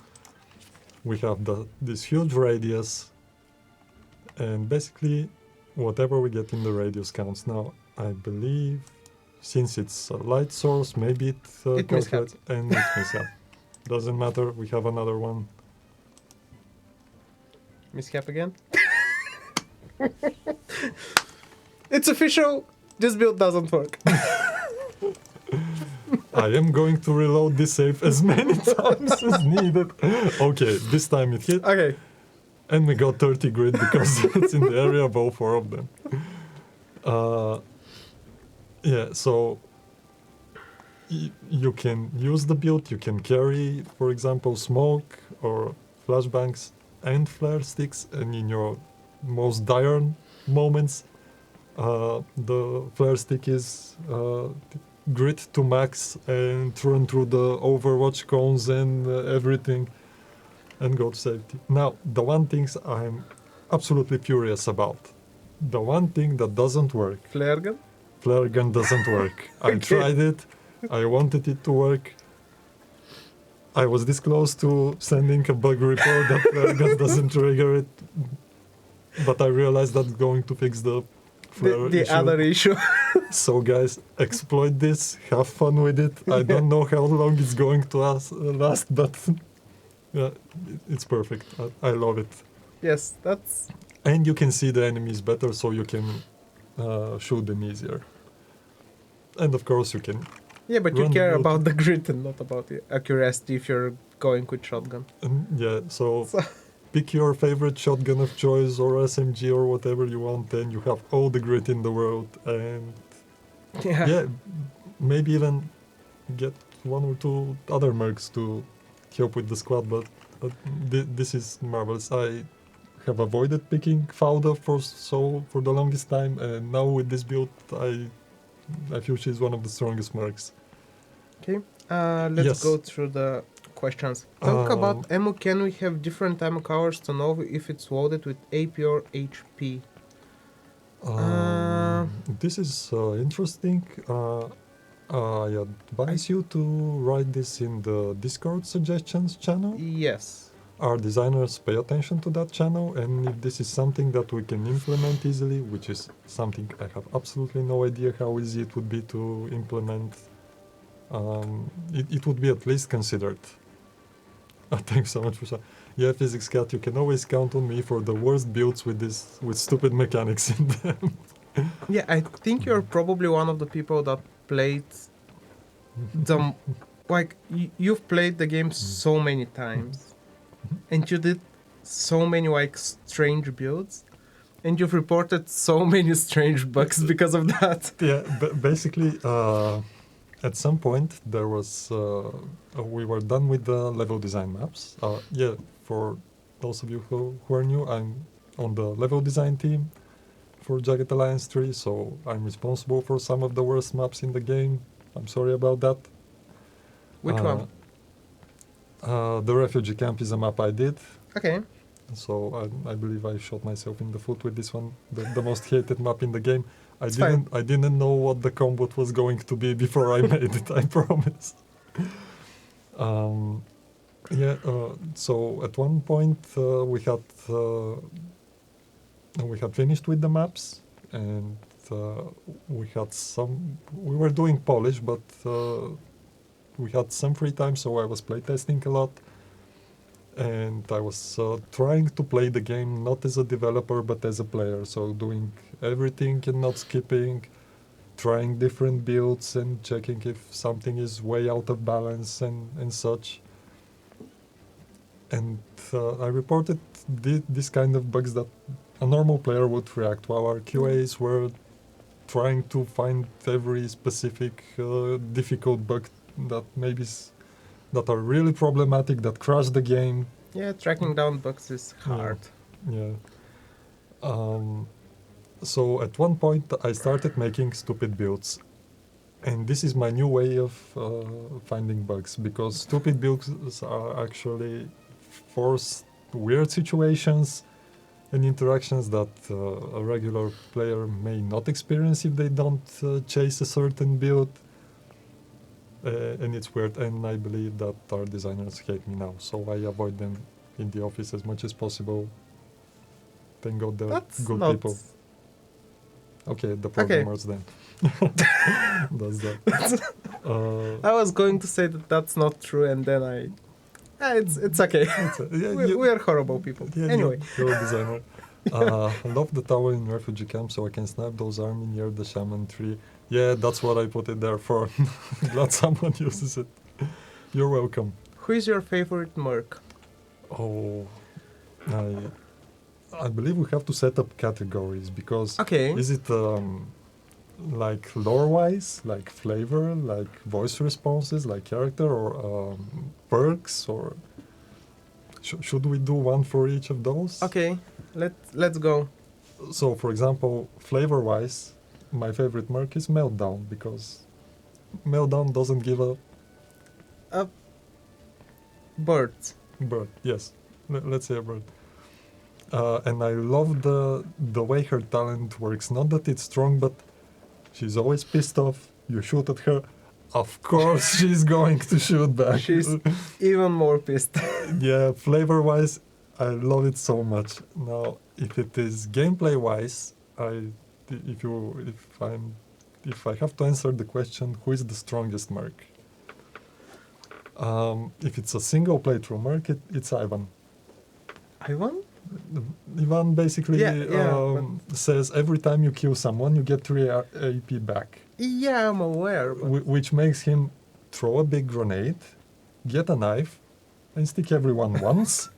we have this huge radius, and basically whatever we get in the radius counts. Now I believe since it's a light source, maybe it It calculates and it's mishap. Doesn't matter. We have another one. Mishap again? It's official! This build doesn't work. I am going to reload this save as many times as needed. Okay, this time it hit. Okay. And we got 30 grid because it's in the area of all four of them. Yeah, so you can use the build, you can carry, for example, smoke or flashbangs and flare sticks, and in your most dire moments, the flare stick is grit to max and run through the Overwatch cones and everything and go to safety. Now, the one things I'm absolutely furious about. The one thing that doesn't work. Flare gun? Flare gun doesn't work. I tried it. I wanted it to work. I was this close to sending a bug report that flare gun doesn't trigger it. But I realized that's going to fix the flare The issue. other issue. So guys, exploit this, have fun with it. I don't know how long it's going to last, but yeah, it's perfect. I love it. Yes, that's... And you can see the enemies better, so you can shoot them easier. And of course you can. Yeah, but you Run care the- about the grit and not about the accuracy if you're going with shotgun. Yeah, so So- pick your favorite shotgun of choice or SMG or whatever you want, and you have all the grit in the world. And yeah, maybe even get one or two other mercs to help with the squad. But this is marvelous. I have avoided picking Fauda for the longest time, and now with this build, I feel she's one of the strongest mercs. Okay, let's Yes. go through the questions. Talk about ammo. Can we have different ammo covers to know if it's loaded with AP or HP? This is interesting. I advise you to write this in the Discord suggestions channel. Yes. Our designers pay attention to that channel, and if this is something that we can implement easily, which is something I have absolutely no idea how easy it would be to implement, it would be at least considered. Thanks so much for that. Yeah, Physics Cat, you can always count on me for the worst builds with stupid mechanics in them. Yeah, I think you're probably one of the people that played the... Like, you've played the game so many times. And you did so many, like, strange builds. And you've reported so many strange bugs because of that. Yeah, basically, at some point there was we were done with the level design maps. Yeah, for those of you who are new, I'm on the level design team for Jagged Alliance 3, so I'm responsible for some of the worst maps in the game. I'm sorry about that. Which one? The refugee camp is a map I did, Okay. so I believe I shot myself in the foot with this one, the most hated map in the game. It's fine. I didn't know what the combat was going to be before I made it, I promise. Yeah, so at one point we had finished with the maps, and we were doing polish, but we had some free time, so I was playtesting a lot. And I was trying to play the game not as a developer but as a player, so doing everything and not skipping, trying different builds and checking if something is way out of balance and such. And I reported this kind of bugs that a normal player would react, while our QAs were trying to find every specific difficult bug that that are really problematic, that crash the game. Yeah, tracking down bugs is hard. Yeah. So at one point I started making stupid builds. And this is my new way of finding bugs, because stupid builds are actually force weird situations and interactions that a regular player may not experience if they don't chase a certain build. And it's weird, and I believe that our designers hate me now, so I avoid them in the office as much as possible. Thank God they're That's good not... people. Okay, the programmers then. That's that. I was going to say that that's not true, and then it's okay. We are horrible people. Yeah, Anyway. you're a designer. I love the tower in refugee camp, so I can snipe those army near the shaman tree. Yeah, that's what I put it there for. Glad someone uses it. You're welcome. Who is your favorite merc? Oh, I believe we have to set up categories, because Okay. is it like lore-wise, like flavor, like voice responses, like character, or perks, or should we do one for each of those? Okay, let's go. So, for example, flavor-wise, my favorite merc is Meltdown, because Meltdown doesn't give a Birds. bird. Yes, let's say a bird. And I love the way her talent works. Not that it's strong, but she's always pissed off. You shoot at her, of course she's going to shoot back. She's even more pissed. Yeah, flavor-wise, I love it so much. Now, if it is gameplay-wise, if I have to answer the question, who is the strongest merc? If it's a single playthrough merc, it's Ivan. Ivan? Ivan basically Yeah, says every time you kill someone, you get 3 AP back, Yeah, I'm aware. But which makes him throw a big grenade, get a knife, and stick everyone once,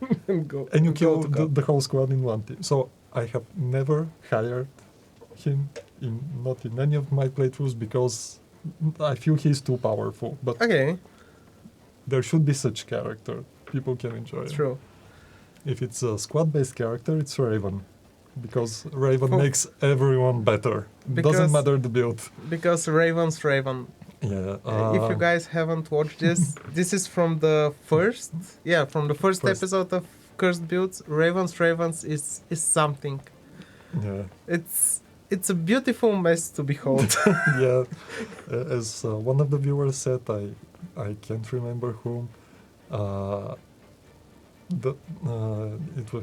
go, and you go kill to go. the whole squad in one team. So I have never hired him not in any of my playthroughs because I feel he's too powerful. But Okay, there should be such character. People can enjoy it. true. If it's a squad-based character, it's Raven. Because Raven For- makes everyone better. Because- Doesn't matter the build. Because Raven's Raven. Yeah. If you guys haven't watched this, this is from the first First. episode of Cursed Builds. Ravens is something. Yeah. It's a beautiful mess to behold. Yeah. As one of the viewers said, I can't remember whom.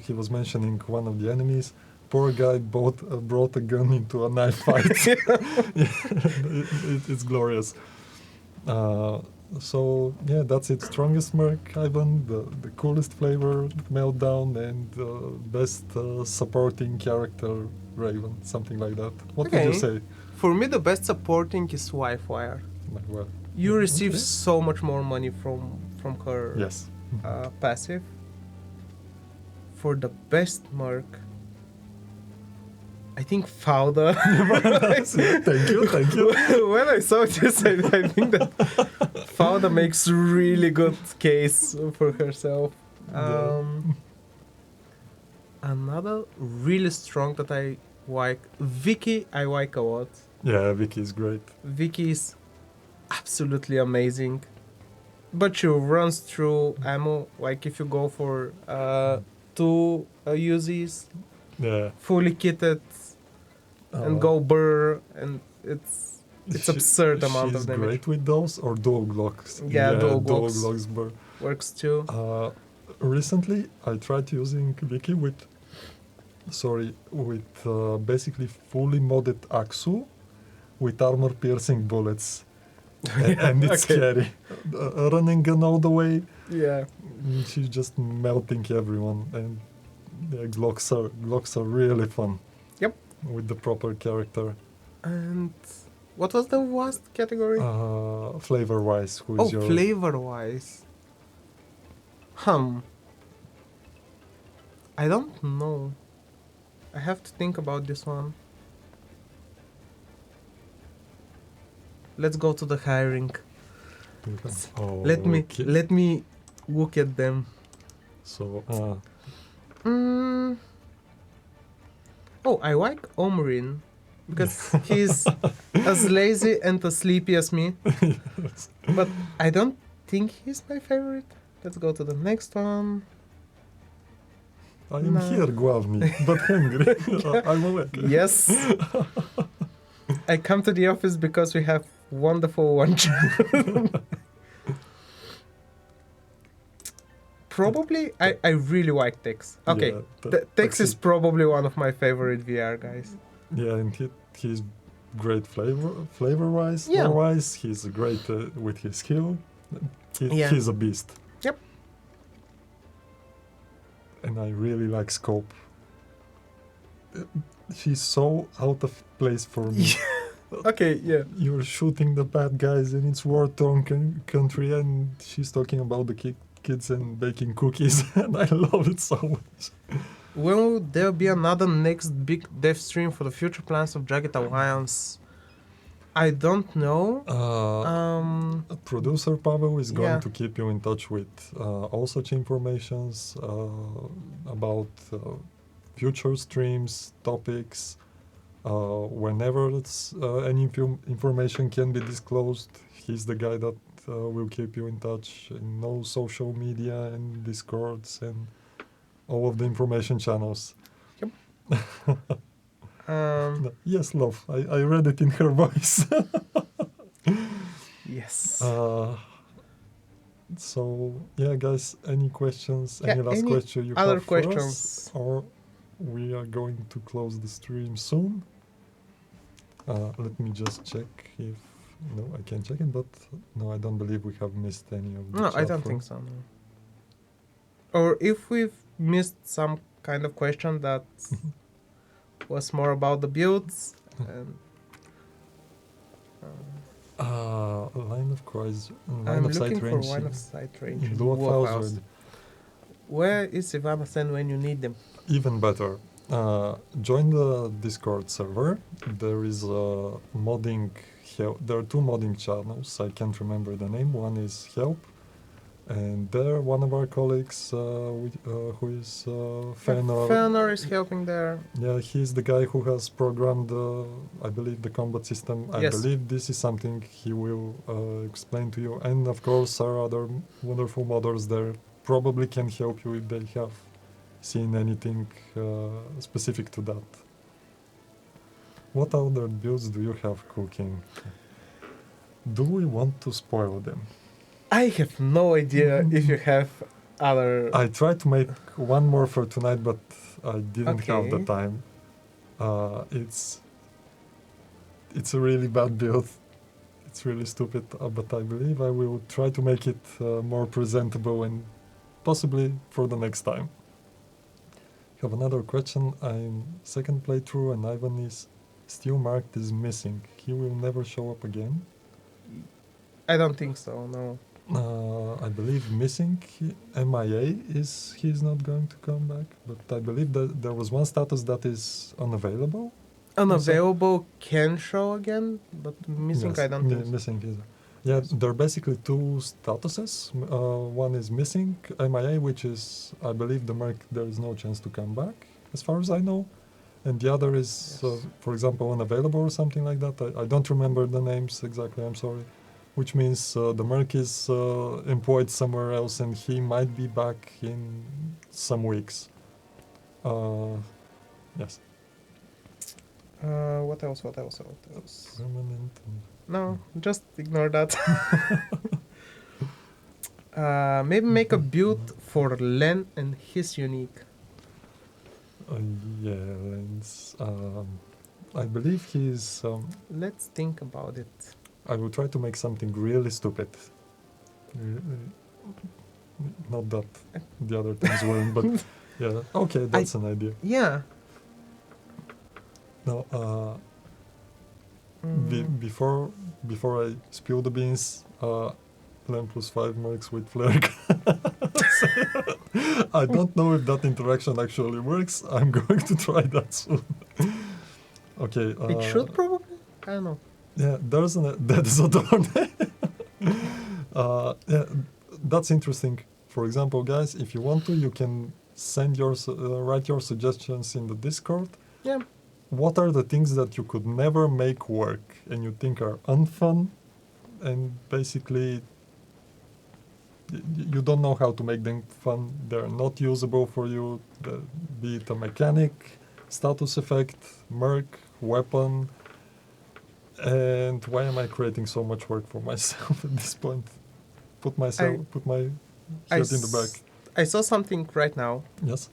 He was mentioning one of the enemies. Poor guy brought a gun into a knife fight. It's glorious. So yeah, that's it. Strongest merc, Ivan, the coolest flavor, Meltdown, and best supporting character, Raven, something like that. What would you Okay. say? For me, the best supporting is Wifewire. Like, well, You receive okay. so much more money from her Yes. passive. For the best merc, I think Fauda. Thank you. When I saw this, I think that Fauda makes really good case for herself. Yeah. Another really strong that I like, Vicky, I like a lot. Yeah, Vicky is great. Vicky is absolutely amazing, but she runs through ammo. Like if you go for 2 Uzis, Yeah. fully kitted, and go burr, and it's absurd amount of She's damage. great with those or dual Glocks. Yeah, dual dual Glocks. Glocks. But, Works too. recently, I tried using Vicky with basically fully modded Aksu with armor-piercing bullets. And it's Okay. scary. Running gun all the way, Yeah. she's just melting everyone. And yeah, Glocks are really fun. Yep. With the proper character. And what was the last category? Flavor-wise, who is your... Flavor-wise. I don't know. I have to think about this one. Let's go to the hiring. Oh, Let okay. me look at them. So, Oh, I like Omrin because he's as lazy and as sleepy as me. But I don't think he's my favorite. Let's go to the next one. I am No. here, Guavni, but hungry. I'm awake. Yes. I come to the office because we have wonderful lunch. Probably, I really like Tex. Okay, Yeah, Tex is probably one of my favorite VR guys. Yeah, and he's great flavor-wise. Yeah. Lore-wise, he's great with his skill. Yeah. He's a beast. Yep. And I really like Scope. She's so out of place for me. Okay, yeah. You're shooting the bad guys and it's war-torn country and she's talking about the kids and baking cookies and I love it so much. When will there be another next big DevStream for the future plans of Jagged Alliance? I don't know. Producer Pavel is going Yeah. to keep you in touch with all such informations about future streams, topics, Whenever any information can be disclosed, he's the guy that will keep you in touch in all social media and Discords and all of the information channels. Yes, love. I read it in her voice. Yes. So yeah, guys, any questions? Yeah, Any last any question you other have for questions? us? Or we are going to close the stream soon. Let me just check if... No, I can check it, but no, I don't believe we have missed any of the No, I chat don't for- think so. No. Or if we've missed some kind of question that was more about the builds. And, line of Christ, I'm line of looking sight for range. line of sight range in in Lua Lua files files. ready. Where is Ivana when you need them? Even better. Join the Discord server. There is a modding help. There are two modding channels. I can't remember the name. One is help, and there one of our colleagues who is Fëanor. Fëanor is helping there. Yeah, he's the guy who has programmed, I believe, the combat system. I Yes. believe this is something he will explain to you. And of course, our other wonderful modders there probably can help you if they have seen anything specific to that. What other builds do you have cooking? Do we want to spoil them? I have no idea if you have other. I tried to make one more for tonight, but I didn't have the Okay. time. It's a really bad build. It's really stupid, but I believe I will try to make it more presentable and possibly for the next time. Have another question. I'm second playthrough and Ivan is still marked as missing. He will never show up again. I don't think so. No. I believe missing MIA is he's not going to come back, but I believe that there was one status that is unavailable. Unavailable can show again, but missing Yes, I don't think. So. missing is. Yeah, there are basically two statuses. One is missing MIA, which is, I believe, the mark there is no chance to come back, as far as I know. And the other is, Yes. for example, unavailable or something like that. I don't remember the names exactly, I'm sorry. Which means the merc is employed somewhere else and he might be back in some weeks. Yes. What else? What else? What else? Permanent. No, just ignore that. Maybe make a build for Len and his unique. Yeah, Lens. I believe he's. Let's think about it. I will try to make something really stupid. Not that the other things weren't, but yeah. Okay, that's an idea. Yeah. No, before I spill the beans, Len +5 marks with flare. I don't know if that interaction actually works. I'm going to try that soon. Okay. It should probably. I don't know. Yeah, that is a door. Yeah, that's interesting. For example, guys, if you want to, you can send write your suggestions in the Discord. Yeah. What are the things that you could never make work and you think are unfun, and basically you don't know how to make them fun? They're not usable for you. Be it a mechanic, status effect, merc, weapon. And why am I creating so much work for myself at this point? Put my head in the back. I saw something right now. Yes.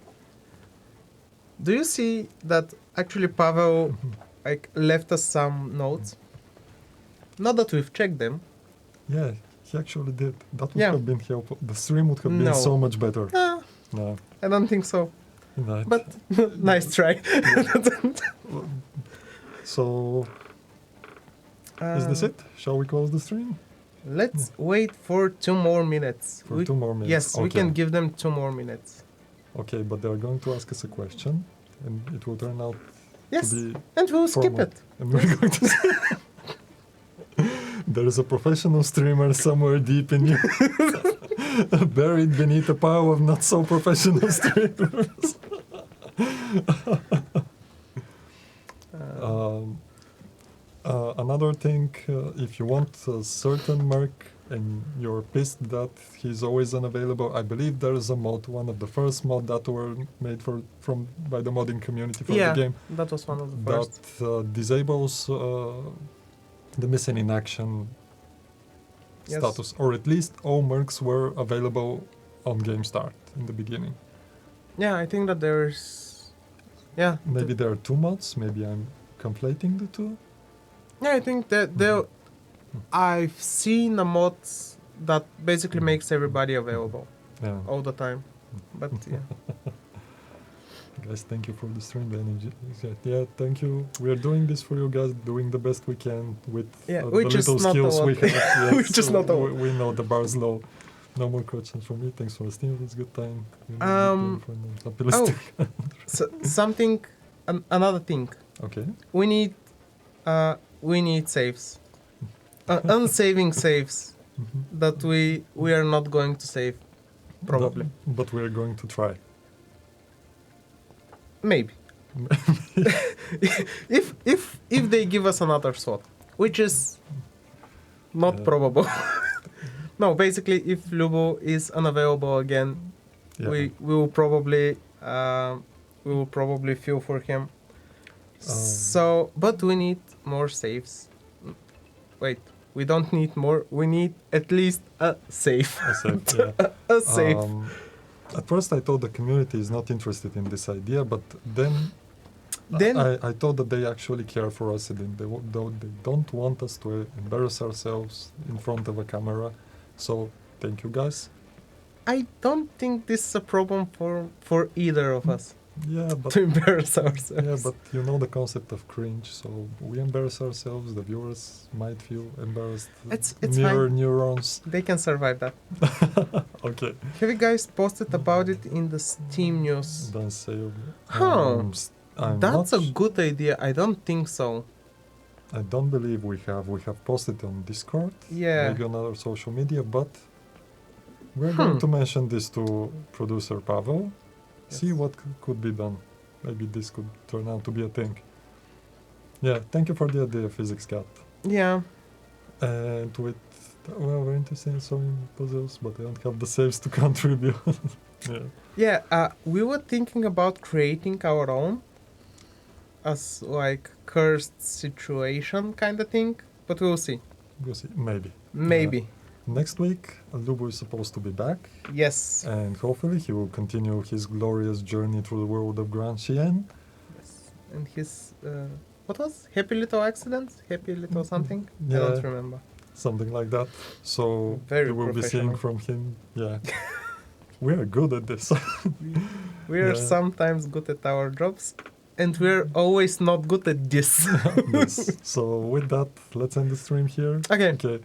Do you see that actually Pavel left us some notes? Not that we've checked them. Yeah, he actually did. That would Yeah. have been helpful. The stream would have No. been so much better. Ah, No. I don't think so. No. But nice try. So, is this it? Shall we close the stream? Let's wait for 2 more minutes. For 2 more minutes? Yes, we Okay. can give them 2 more minutes. Okay, but they're going to ask us a question, and it will turn out Yes, to be and we'll skip formal. it. And we're going to there is a professional streamer somewhere deep in you, buried beneath a pile of not so professional streamers. another thing, if you want a certain merc and you're pissed that he's always unavailable, I believe there is a mod, one of the first mod that were made by the modding community for Yeah, the game, that was one of the that first. disables the missing in action Yes. status, or at least all mercs were available on game start in the beginning. Yeah, I think that there's. Yeah. Maybe there are two mods. Maybe I'm conflating the two. Yeah, I think that there. I've seen the mods that basically makes everybody available Yeah. all the time. But yeah. Guys, thank you for the stream. The energy. Yeah, thank you. We are doing this for you guys, doing the best we can with Yeah, the which is little not a skills we lot. have. Yes, Which is not a lot. we know the bar's low. No more questions from me. Thanks for listening. It was a good time. Something, another thing. Okay. We need saves. Unsaving saves that we are not going to save, probably. But we are going to try. Maybe. if they give us another slot, which is not Yeah. probable. No, basically, if Lubo is unavailable again, Yeah. we will probably feel for him. So, but we need more saves. Wait, we don't need more. We need at least a save. I said, yeah. A save. At first, I thought the community is not interested in this idea, but then I thought that they actually care for us, and they don't want us to embarrass ourselves in front of a camera. So, thank you, guys. I don't think this is a problem for either of us Yeah, but to embarrass ourselves. yeah, but you know the concept of cringe. So we embarrass ourselves. The viewers might feel embarrassed. It's Mirror fine. neurons. They can survive that. Okay. Have you guys posted about it in the Steam news? Don't say. Huh. I'm That's not a good idea. I don't think so. I don't believe we have. We have posted on Discord, Yeah. maybe on other social media, but we're going to mention this to producer Pavel. See Yes. what could be done. Maybe this could turn out to be a thing. Yeah, thank you for the idea, Physics Cat. Yeah. And with, well, we're interested in solving puzzles, but I don't have the saves to contribute. Yeah. Yeah, we were thinking about creating our own as like cursed situation kind of thing, but we'll see. We'll see. Maybe. Maybe. Next week, Lubo is supposed to be back, Yes. and hopefully he will continue his glorious journey through the world of Grand Chien. Yes. And his what was Happy Little Accidents? Happy Little something? I Yeah. don't remember. Something like that. So Very you will be seeing professional. from him. Yeah. We are good at this. We are Yeah. sometimes good at our jobs, and we're always not good at this. Yes. So with that, let's end the stream here. Okay. Okay.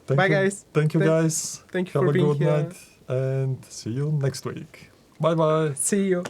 Bye, guys. Thank you, Thank- guys. thank you Have for a being good here. night, and see you next week. Bye bye. See you.